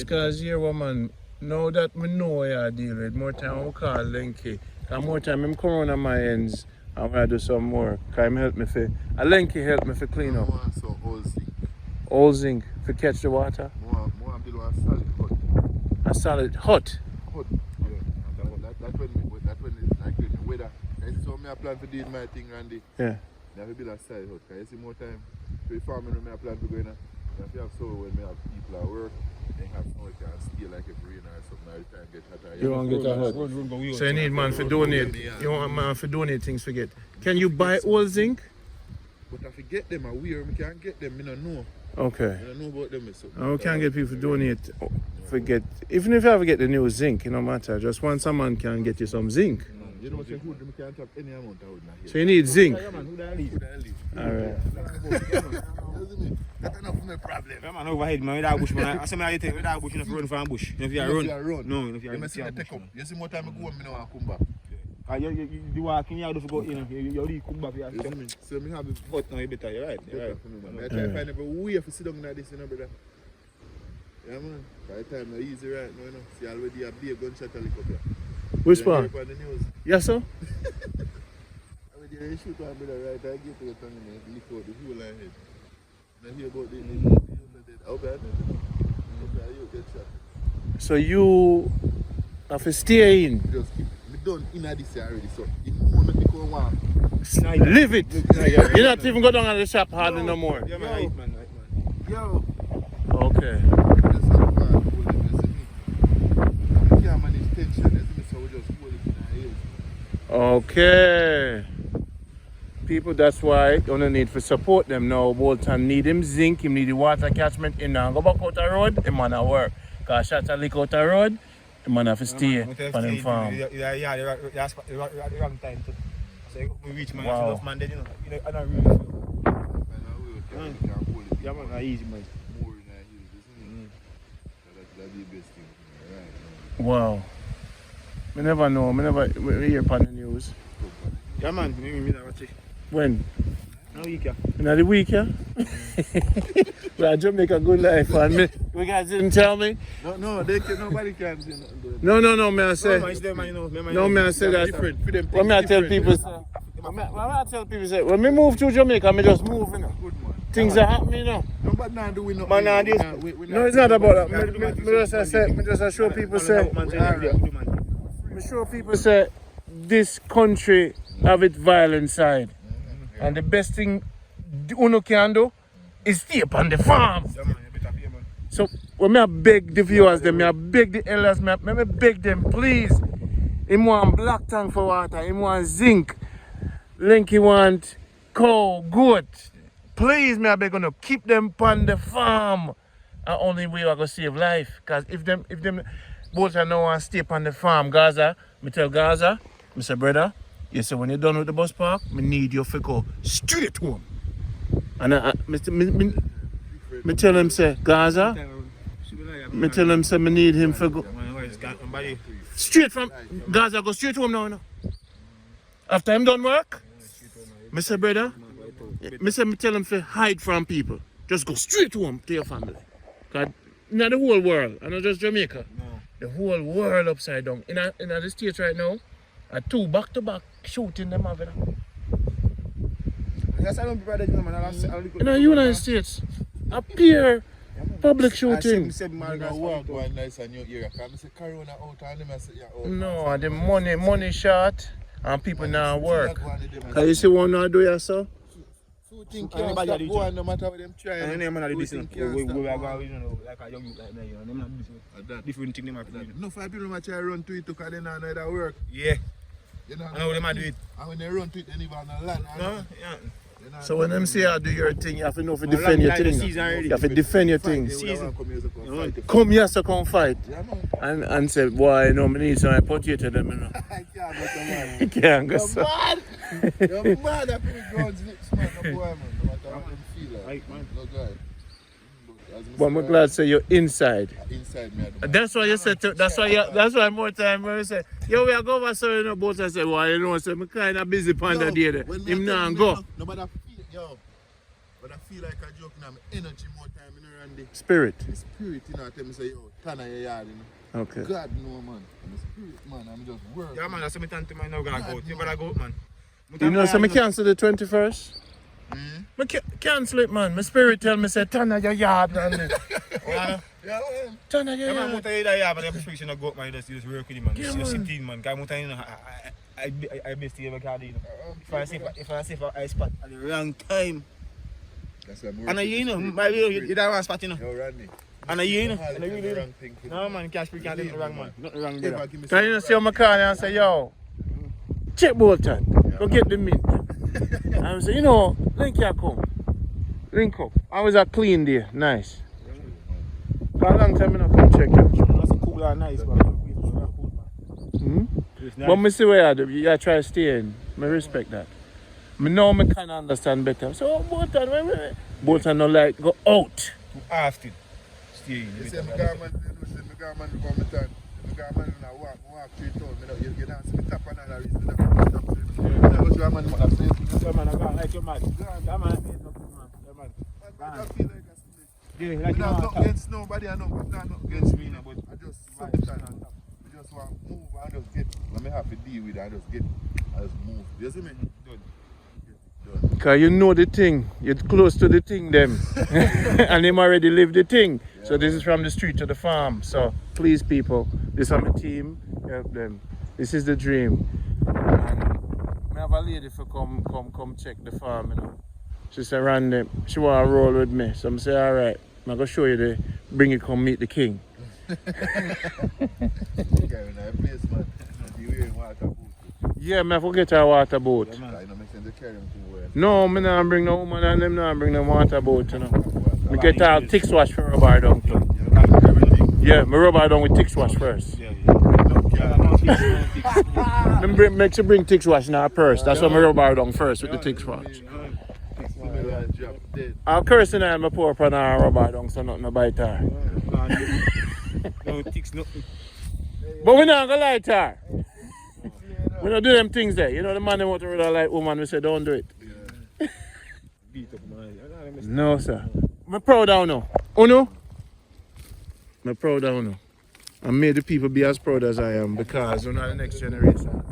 S1: Cause here woman, now that me know I deal with, more time I call Lenky. And more time I'm come on my ends and I do some more. Cause him help me for Lenky help me for clean up.
S5: So all zinc.
S1: All zinc for catch the water.
S5: More build a solid hut.
S1: A solid hut.
S5: Hut. Yeah. That when it's like the weather. So me I plan to do my thing, Randy.
S1: Yeah.
S5: I have to build a side hut. Cause you see more time. For farming when I plan to go in. If you have so when we have people at work, they have someone can stay like a rain or something every time get hotter.
S1: You want to get a hut. So you need man for donate. You want man for donate things for get. Can you buy all zinc?
S5: But if you get them, we can't get them. I don't know.
S1: Okay.
S5: I don't know about them.
S1: I can't get people to donate. Forget. Even if you ever get the new zinc, it no matter. Just want someone can get you some zinc.
S5: You know what I'm saying? We can't have any amount of wood here.
S1: So you need zinc.
S5: Alright. That's enough of my problem.
S4: Yeah, man, overhead, man, without bush, man. I say, man, I take without bush, you have to run from bush. If you run. No, if you run.
S5: You see more time I go home, I don't come back.
S4: You walk in, you have to go in, you already come back here.
S5: So me have a
S4: But now you better, you're right.
S5: I try to find every way to sit down in this, you know, brother. Yeah, man. By the time it's easy right now, you know. See, already a big gunshot a lick up here.
S1: Which one? Yes, sir?
S5: Already shoot one, brother, right? I get to the tongue and lick out the whole line head. I hear about the okay, you get shot.
S1: So you have to stay in.
S5: Just keep me done in this already, so if you want me to go on,
S1: live it. You're not even go down at the shop hard no more.
S4: Yeah, man, right, man.
S5: Yo.
S1: Okay.
S5: Just have fun, hold it, you see me. I can't manage tension, you see me, so we just hold it in our heels.
S1: Okay. People, that's why you don't need to support them now. Bolton need him zinc, him need the water catchment in and go back out the road, him man work. Cause shot a lick out the road, him man have to stay on him farm.
S4: Yeah, the wrong time too. So we reach man,
S1: Wow.
S4: enough man, then you know, I don't really feel. Yeah, man, that's easy, man.
S5: More in our heels, you see me. That's the best thing. Right.
S1: Wow. Me never know, we hear upon the news.
S4: Yeah, man, me watch it.
S1: When?
S4: No week, yeah.
S1: In the week, yeah? Well, Jamaica Good Life, and me. You guys didn't tell me?
S5: No, nobody can say nothing.
S1: No, may I say?
S4: No, it's them, man, you know.
S1: No, may I say that?
S5: Different. For them
S1: When I tell
S5: different.
S1: people, when I tell people, say, when we move to Jamaica, I just move, you know.
S5: Good man.
S1: Things are happening, you know.
S5: Nobody not doing nothing.
S4: Man, nah, this-
S1: No, it's not about that. Me just show people, say, me show people, say, this country have its violent side. And the best thing Uno can do is stay up on the farm.
S4: Yeah, man, you better pay, man.
S1: So when I beg the viewers, them, I beg the elders, I beg them, please. Him want black tank for water, him want zinc. Linky want cow, goat. Please, I beg you, keep them on the farm. And only way we are gonna save life. Cause if them Bolton now want to stay on the farm, Gaza, me tell Gaza, I say, brother, you say when you're done with the bus park, me need you to go straight home. And me tell him, say, Gaza, me tell him, say, me need him to go straight from Gaza, go straight home now. After him done work, me say, brother, me tell him to hide from people. Just go straight home to your family. Cause not the whole world, and not just Jamaica.
S4: No.
S1: The whole world upside down. In the States right now, two back-to-back shooting them over there.
S4: That's how people are doing, man.
S1: In the United States, a peer public shooting.
S5: One nice and new area. Can I say Corona out and them I say yeah.
S1: No, the money short and people now work. Can you see what now do you, sir?
S5: Think can't stop going no matter what them try.
S4: And then man are this, we are going, you know, like a young youth like me, you know, them not this different thing them have to do.
S5: No five people might try run to it because they don't know that work.
S4: Yeah.
S5: You know,
S4: I know them do it.
S5: And when they run to it, they never on the land.
S4: No, yeah.
S1: So when them say I do your thing, you have to know to defend your thing. You have to defend your thing. Come here so come fight. And say, boy, you know, I need some potato them, you know. You can't go so.
S5: You're mad at me, guns, man. No boy, man. No matter how them feel like.
S4: Right, man.
S5: No guy.
S1: But I'm glad to say you're inside.
S5: Inside me.
S1: That's why you said. That's why more time when you say, yo, we are going over so you know boat. I say, well, you know, so I'm kind of busy on that day. Him now go.
S5: No, but I feel, yo. But I feel like I joke now. My energy more time, you know, Randy.
S1: Spirit.
S5: The spirit, you know, tell me say, yo, turn on your yard, you know.
S1: Okay.
S5: God, no, man. The spirit, man, I'm just working.
S4: Yeah, man, that's what I'm telling you now. Gonna go. You better go, man.
S1: You know, so I cancel the 21st. I cancel it, man. My spirit tell me say, turn on your yard, man.
S4: Yeah,
S1: Turn on your
S4: man, I'm
S1: yard.
S4: telling you that, yeah, but I'm pretty sure go, man. You just work with him, man.
S1: Yeah,
S4: You're
S1: man.
S4: 16, man. I'm telling you, I best you ever can do. If I say I spot at the wrong time.
S5: That's what I'm
S4: And
S5: working.
S4: you know, you don't want spot, you know.
S5: Yo, Randy.
S4: And you know,
S5: That's the wrong thing.
S4: no, man, cash free can't do the wrong, man. Nothing wrong there.
S5: Ever give me
S1: Can you see my car and say, yo, check Bolton. Go get the mint. And I say, you know, Linky come. Link up. I was a clean day. Nice. For a long time I not come check you.
S4: That's cool and nice, man.
S1: But me see where you try to stay in. I respect that. I know I kind of understand better. So, Bolton, Bolton not like go out.
S4: After. Stay in.
S5: You say, my government, my government before my time. My government, when I walk through town, you don't see me tap another reason. That's what I'm going to say.
S4: Yeah, man, I got like your man. Yeah, man, I feel like
S5: I feel like
S4: yeah,
S5: I'm
S4: like
S5: not
S4: you
S5: against nobody, I know, but not against me, no, but I just sometimes I just want to move, I just get, let me have to deal with it, I just move. You see me? Done.
S1: Because you know the thing. You're close to the thing, them. And them already live the thing. Yeah. So this is from the street to the farm. So please, people, this is my team. Help them. This is the dream. And I have a lady for come check the farm, you know. She said, random. She want to roll with me. So I say, all right. I'm going to show you bring you come meet the king. Yeah, I forget our water boat. No, I don't bring no woman and them not bring no water boat, you know. I get all tick wash for rubber down. Yeah, my rubber down with tick wash first. Make you bring tick wash in our purse. That's why my rubber down first with the tick wash. I'm cursing her and I pour upon her rubber down so nothing bite her. But we're not gonna lie to her. We don't do them things there. You know the man that want to really like woman, we say don't do it. No, sir. I'm proud of you. Uno? I'm proud of you. I made the people be as proud as I am because you're not the next generation.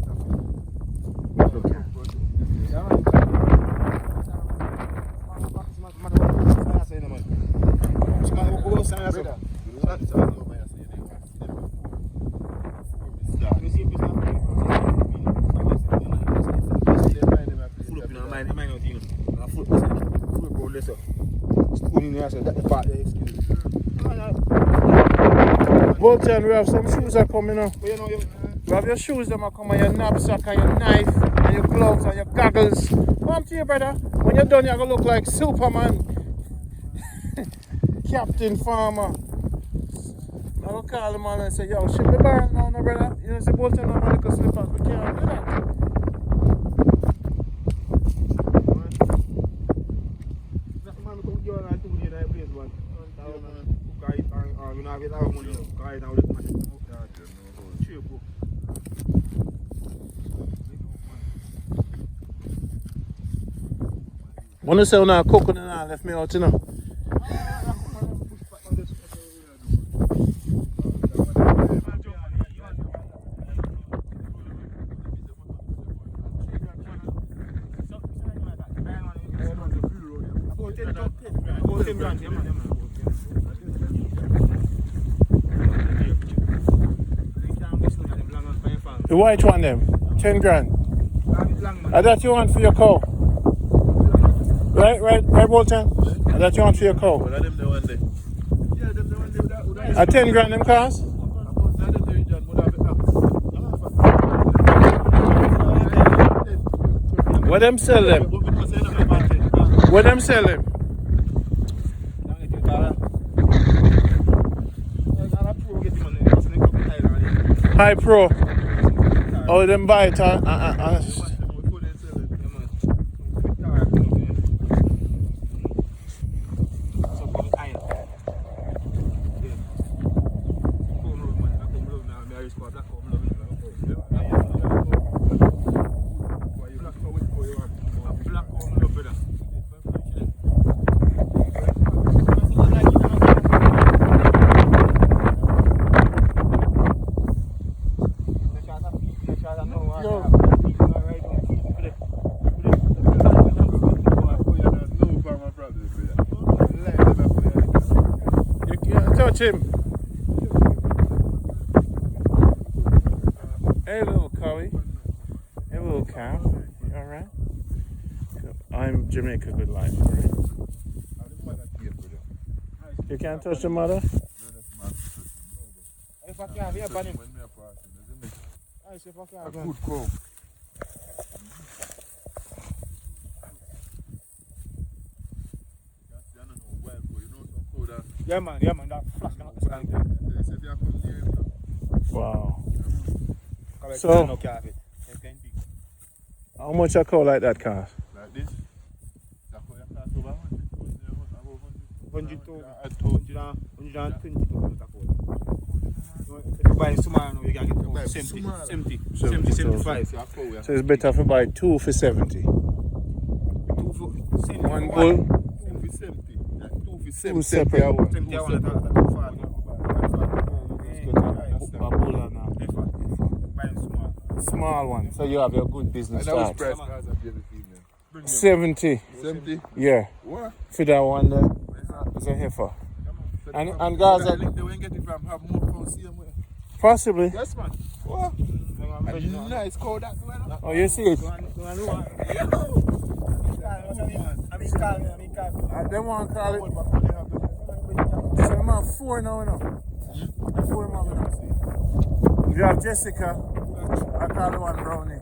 S1: Bolton, we have some shoes that come, you know. You have your shoes that come and your knapsack and your knife and your gloves and your goggles. Come to you, brother. When you're done, you're going to look like Superman. Captain Farmer. I will call the man and say, yo, ship the barrel now, no, brother. You know, say Bolton, no, man, because slippers. We can't do that. When you say you not cooking and all left me out, you know. The white one them, 10 grand. I that you want for your cow. Right, Bolton? I that you want for your cow. At 10 grand them cost? What them sell them? What them sell them? High Pro. Oh, them buy it Watch him. Hey, little Cowie. Hey, little calf. You alright? I'm Jamaica Good Life, alright? You can't touch the mother?
S4: If I can't, yeah, ban him. I say if I can't, good cow. Yeah, man, that flash cannot stand.
S1: Wow. So, how much a cow like that cost?
S5: Like this?
S4: 120,000. If you buy small, you can get 70, 75.
S1: So it's better if you buy 2 for 70. One bull, 2 separate. A bull and a small one. So you have your good business start. 70.
S5: 70?
S1: Yeah.
S5: What?
S1: For that one there. It's a heifer. And guys,
S5: they won't get it from have more from same way.
S1: possibly.
S4: Yes, man.
S5: What? Nice cow that way.
S1: Oh, you see it? They want to call it. So I'm at 4 now, you know. 4 now, you know. You have Jessica. I call the one Brownie.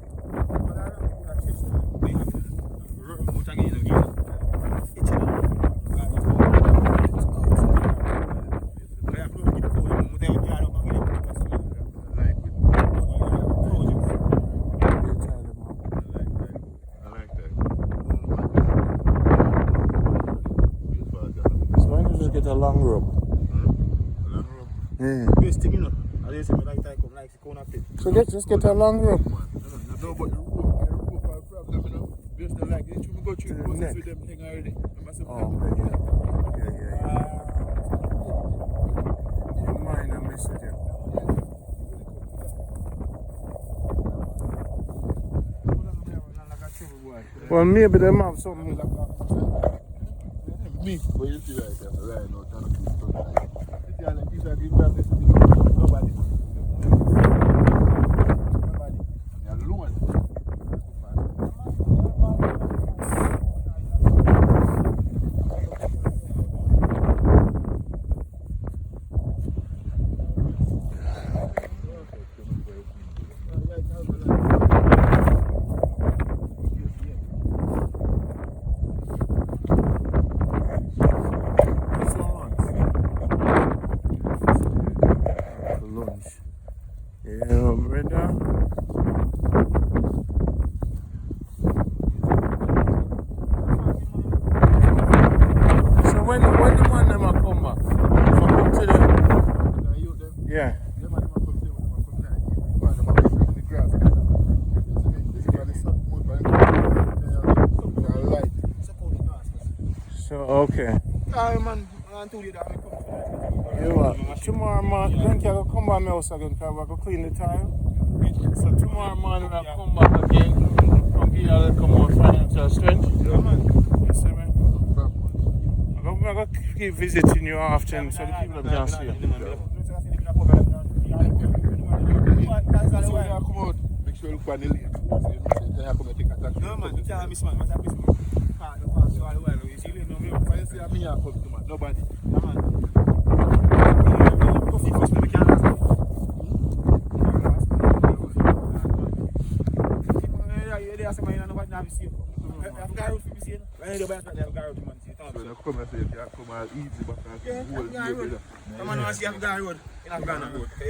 S1: So why don't you just get a long rope? Yeah. So just get a long rope.
S5: No, but the rope are a problem, you know. Just like it, you go through the process with them thing already.
S1: Oh, yeah. You mind I miss it, yeah. Well, maybe they have something.
S5: Me, but you see right there, right now, turn up this stuff. You see, like, these are the problems to nobody. You're alone.
S1: Yeah. So, okay. Tomorrow morning, Lenky will come by my house again because we're going to clean the tile. So tomorrow morning we'll come back again. From here I'll come more financial strength. Yeah, man. You see me? I'm going to keep visiting you often so the people can see you.
S5: Make sure you look for the lane.
S4: No, man, you can't miss, man.
S5: Nobody.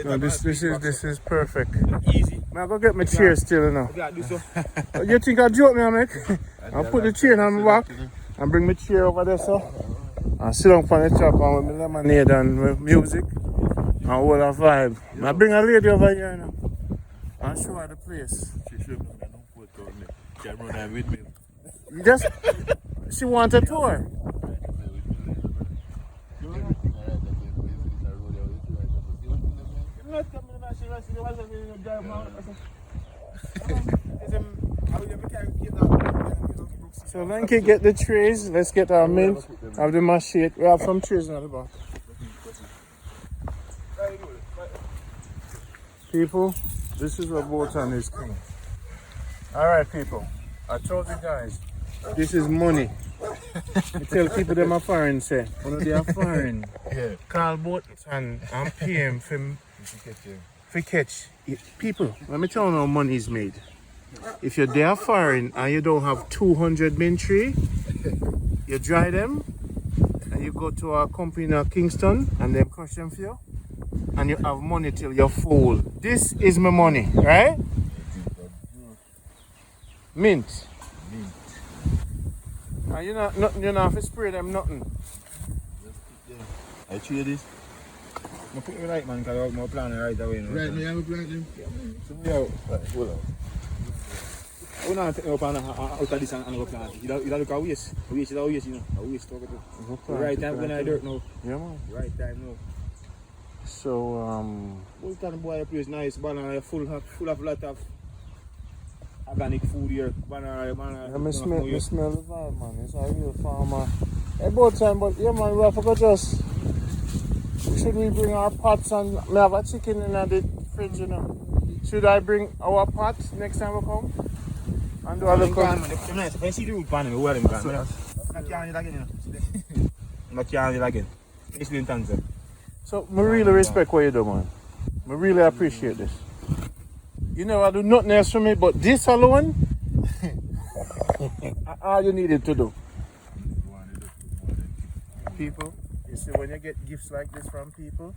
S1: No, this is perfect.
S4: Easy.
S1: I'm going to get my chair still now. You think I'll joke me, mate? I'll put the chair on my back and bring my chair over there, so and sit down on the top and with my lemonade and with music and all a vibe. I bring a lady over here now and show her the place. Just, she wants a tour. So Lenky, get the trees. Let's get our mint of the machete. We have some trees on the back. People, this is what Bolton is king. Alright people, I told you guys, this is money. I tell people them are foreign say, when they are foreign,
S5: Yeah.
S1: call Bolton and pay him for catch. People, let me tell you how money is made. If you're there foreign and you don't have 200 bin tree, you dry them and you go to a company in Kingston and they crush them for you and you have money till you're full. This is my money, right? Mint. And you not have to spray them nothing.
S5: I chew this.
S4: I put it right, man, because I'm planning right away.
S5: Right, me have a plan them.
S4: So, yo,
S5: Hold on.
S4: I will not take up and out of this and go plant. You don't look at waste. Waste is a waste, you know. A waste talk about. The right time when I dirt now.
S1: Yeah, man.
S4: Right time now.
S1: So,
S4: Bolton boy place nice, banana full of lot of organic food here. Banana.
S1: I smell the vibe, man. It's a real farmer. Hey, Bolton, but yeah, man, we have to go just. Should we bring our pots and we have a chicken in the fridge, you know? Should I bring our pot next time we come? And do a look at
S4: I see the root pan, I wear them. I can't it again, you know. I can't it again. It's the intense.
S1: So, I really respect what you do, man. I really appreciate this. You know, I do nothing else for me, but this alone, all you needed to do. People, you see, when you get gifts like this from people,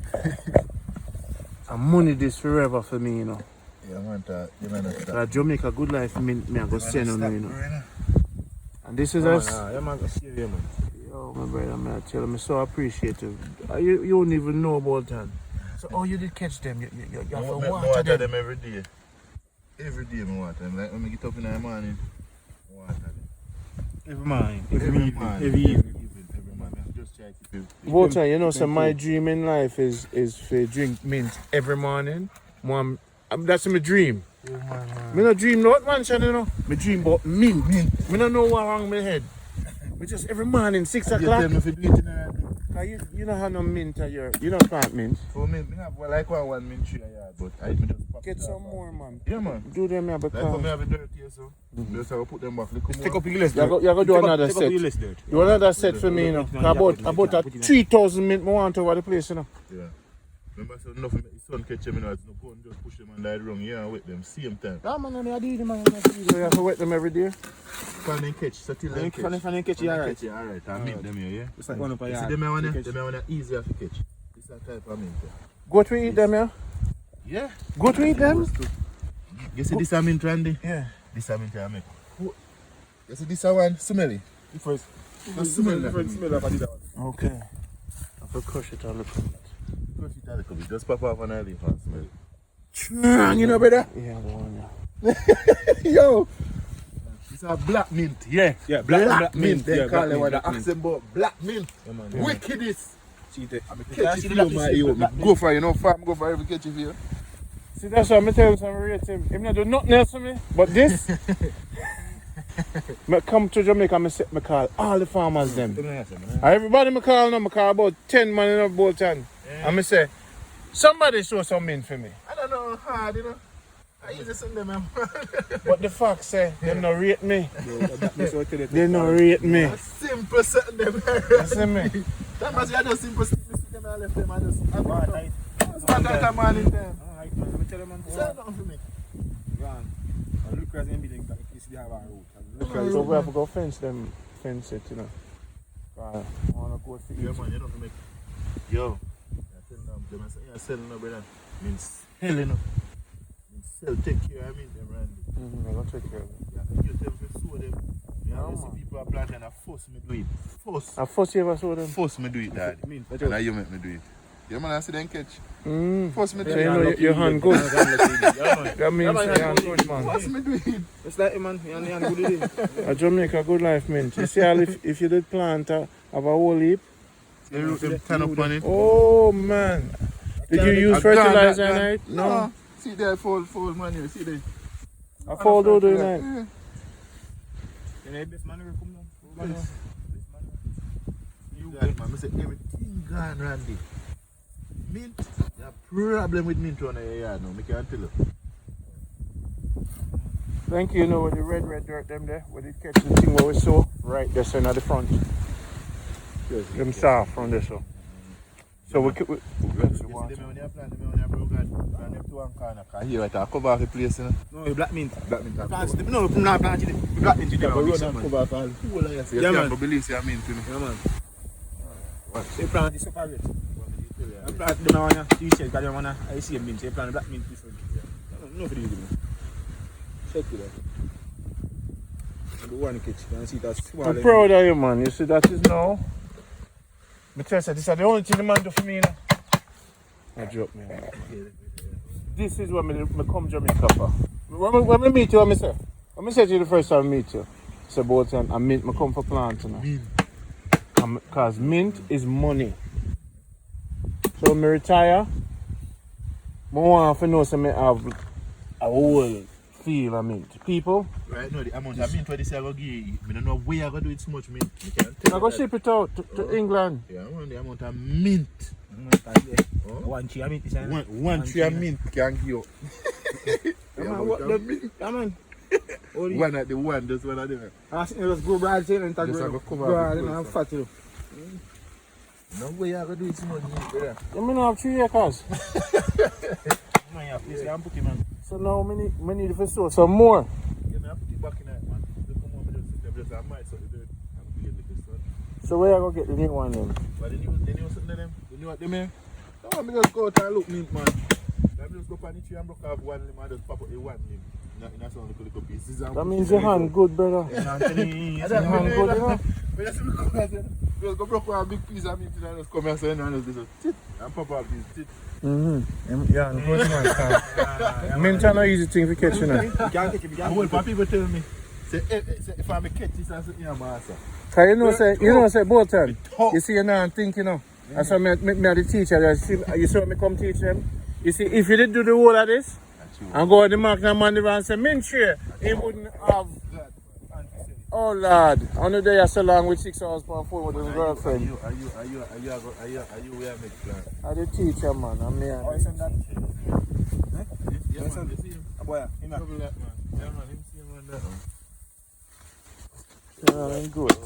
S1: and money this forever for me, you know.
S5: Yeah, man, you man stop.
S1: Jamaica Good Life, me I go send on you, know. And this is us.
S4: Yeah, man, I see you, man.
S1: Yo, my brother, man, I tell him, I'm so appreciative. You don't even know about that. So, oh, you did catch them. You have to water them.
S5: Every day. Every day I water them. Like when I get up in the morning, I water them.
S4: Every morning.
S5: Every
S4: Every evening.
S5: Every morning. Just try to keep it.
S1: Bolton, you know, so my dream in life is to drink mint every morning. That's my dream. Me no dream not mansion, you know. Me dream about mint. Me no know what wrong with my head. Me just every morning 6 o'clock.
S5: Tell me if you do it in a
S1: Cause you don't have no mint at your. You don't plant mint.
S5: For me, I have like one mint tree a yard, but I just pop
S1: Get
S5: it
S1: some
S5: up.
S1: more, man.
S5: Yeah, man.
S1: Do them here
S5: Like when I
S1: because
S5: have a dirt here, so just have to put them back. Look
S4: Take
S5: more.
S4: up your list.
S1: you go do another set.
S4: Dirt.
S1: Do another set for me, you know. Cause about a 3,000 mint more want over the place, you know.
S5: Yeah. Remember, so enough of the sun catch them, you know, it's no point just push them and die wrong. Yeah, and wet them same time.
S1: Yeah, man, I do them, man. So you have to wet them every day.
S5: Fan and catch, so till them catch.
S4: Fan and catch, yeah, right.
S5: Alright, I meet them here, yeah.
S4: It's like one of our
S5: You see them here, one easier to catch. This is a type of mint.
S1: Go to eat them, yeah?
S5: Yeah.
S1: Go to eat them?
S5: You see this a mint, Randy?
S1: Yeah.
S5: This a mint I make. You see this a one, smelly?
S4: First.
S5: Smell that.
S4: Smell of it.
S1: Okay. I have to crush it a little bit.
S5: Crush it a little bit. Just pop off and I leave and smell it.
S1: You know, brother? Yeah, the one, yeah.
S5: Yo! It's a black mint.
S4: Yeah,
S5: Black mint. They
S4: Yeah,
S5: call
S4: black
S5: it what
S4: mint,
S5: the accent about black mint.
S4: Yeah, man.
S5: Wickedest.
S4: See it.
S5: Catch it for my ear. Go for it, you know, farm, go for every catch it for you.
S1: See, that's what I'm telling you, rate him. Him not do nothing else for me. But this, I come to Jamaica, I call all the farmers them. And everybody I call now, I call about 10 man in a Bolton. And I say, somebody show some mint for me.
S5: I don't know how hard, you know. I used to send them, man.
S1: But the fact say, them no rate me. They no rate me.
S5: Simple setting them.
S1: You see me?
S5: That must be a simple setting them. I left them and just start that man in them.
S4: Alright, man. Let me tell you, man.
S5: Say nothing for me.
S4: Look at them building that you see they have a road.
S1: So we have to go fence it, you know. I want to go see
S5: Yeah,
S1: it.
S5: man, you know, to make. Yo. I sell no, brother. Means hell, you know. Means sell, take care of me, them, Randy.
S1: I'm going to take care of it.
S5: Yeah, you tell me to sow them. Yeah, you see people are planting and force me do it. Force.
S1: I first you ever saw them?
S5: Force me do it, Dad. And now you make me do it. Yeah, man, I see them catch.
S1: Mm.
S5: Force me do
S1: So
S5: it.
S1: you know your hand good. That means
S4: man,
S1: your hand good, man.
S5: Force me do it.
S4: It's like, man, you're good at it.
S1: A Jamaica Good Life mint. You see, all if you did plant have a whole heap.
S5: You root them turn up on it.
S1: Oh, man. Did you use fertilizer at night? No.
S5: See there, fold, man. You see there.
S1: I fold out the night.
S5: Yeah.
S4: Yeah, best man will come down.
S5: You got it, man. I say everything gone, Randy. Mint. You have problem with mint on your yard now, I can't tell you.
S1: Thank you, know, with the red dirt them there, where they catch the thing where we saw, right there, so at the front. Them soft from there, so. So we catch the water.
S5: When you plant them when you broke and them to one corner, because here I cover off the place, you know.
S4: No, you black mint.
S5: Black mint.
S4: No, I'm not planting it. Black mint.
S5: You run and cover off all the whole of yourself.
S4: Yeah,
S5: You
S4: man.
S5: can't believe you mint, you know.
S4: Yeah, man.
S5: What?
S4: So you plant it separate. I plant them on your t-shirt because you want to see a mint. So you plant black mint different. No for the video. Check it out. The one catch. You can see that's small.
S1: I'm proud of you, man. You see, that is now. I tell you, this is the only thing the man do for me, you know. I joke, man. This is when I come Jamaica for. When I meet you, what I say? When I say to you the first time I meet you, it's about I come for planting. You know? Because mint is money. So when I retire, I want to know so I have a whole field of mint. People,
S5: Right now, the amount of mint what this I go give you, I don't know where I go do it so much mint. I can't
S1: I
S5: tell
S1: go
S5: you
S1: ship it out to England.
S5: Yeah, I want the amount of mint.
S4: One tree of mint is
S5: One tree of mint can give you.
S4: What the mint? Yeah, man.
S5: One at the one, just one of them.
S4: I think it was go broad and
S5: Just have a cover
S4: broad
S5: of
S4: and
S5: the
S4: I'm
S5: clothes,
S4: fat too.
S5: No way I go do it so much mint, brother.
S1: You mean I have 3 acres?
S4: Man, you have to say I'm putting man.
S1: So now I need to sow some more.
S5: Yeah, man, I put it back in that, man. Look come on, just sit there, just I might so the dirt and play like this one.
S1: So where I go get the new one then?
S5: But the new something of them, the new what them here? Come on, me just go out and look mint, man. Let me just go up on the tree and broke off one limb and just pop up the one limb. In a some little pieces.
S1: That means your hand good, brother.
S4: I'm telling you,
S1: Your hand good, you know?
S5: But that's what come and say, just go broke one big piece of mint and just come here and just do tit and pop up this tit.
S1: Yeah, and good man. Mint are no easy thing to catch, you know.
S4: you can't catch it, you
S5: I
S4: can't
S5: will
S4: catch it.
S5: people tell me, say if I catch this and something, I'm master.
S1: Cause you know say Bolton. You see you now and think, you know. That's why me the teacher. You saw me come teach them. You see, if you did do the whole of this and go to the market and Mandeville and say mint tree, he wouldn't have. Oh Lord, I know they are so long with 6 hours per phone with his girlfriend.
S5: Are you where I make plans?
S1: I the teacher, man. I'm here.
S4: Oh, is him that?
S5: Yeah, man, you see him?
S4: Boy, him that.
S5: Double that, man. Yeah, man, him see him on that.
S1: Yeah, I'm good.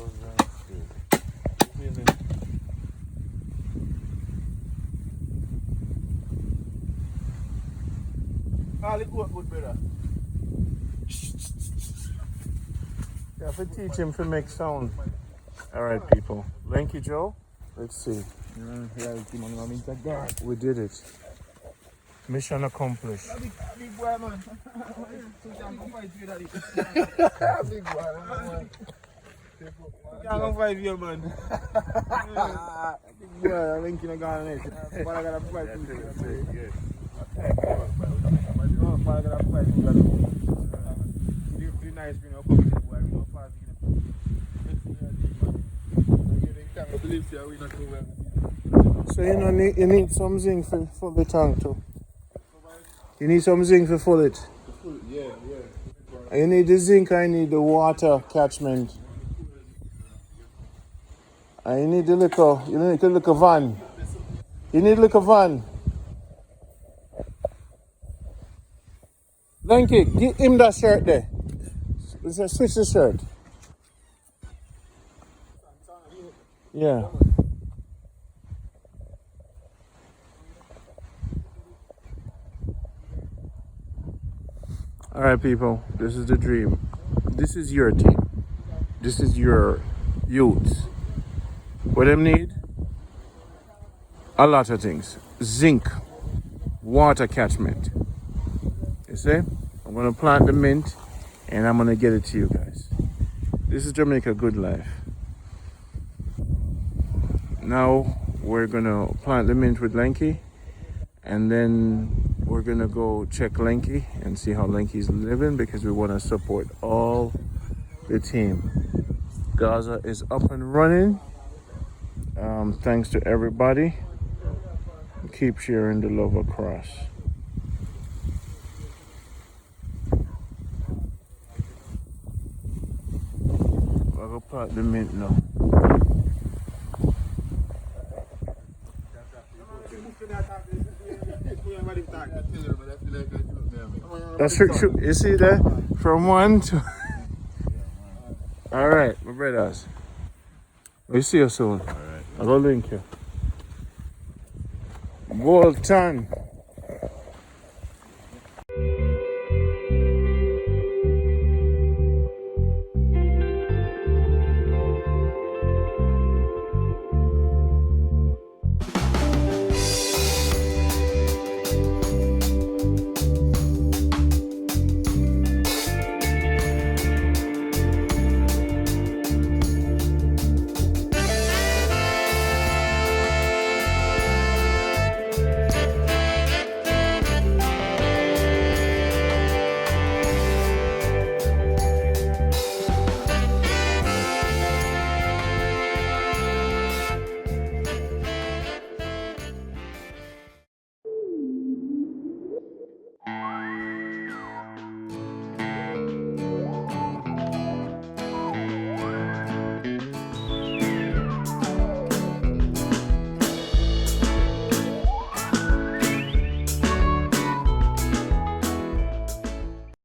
S5: All it good, brother.
S1: You have to teach him to make sound. Alright, people. Lenky Joe, let's see. We did it. Mission accomplished.
S4: Big boy, man.
S5: Big boy, man.
S4: Can't go 5 years, man. Big boy, Linky not gone in it. But I gotta fight you. But I gotta fight you. Pretty nice, you know, come to the boy, you know, fast,
S1: So you know, you need some zinc for the tank too. You need some zinc to fill it.
S5: Yeah.
S1: You need the zinc, I need the water catchment. And you need the liquor, van. You need liquor van. Linky, give him that shirt there. Switch the shirt. Yeah. Alright people, this is the dream. This is your team. This is your youth. What them need? A lot of things. Zinc, water catchment. You see? I'm gonna plant the mint and I'm gonna get it to you guys. This is Jamaica Good Life. Now we're gonna plant the mint with Lenky and then we're gonna go check Lenky and see how Lenky's living because we wanna support all the team. Gaza is up and running. Thanks to everybody. Keep sharing the love across. I'll go plant the mint now. That's you see that? From one to. Alright, my brothers. We see you soon.
S5: Alright.
S1: I'll go link you. Bolton.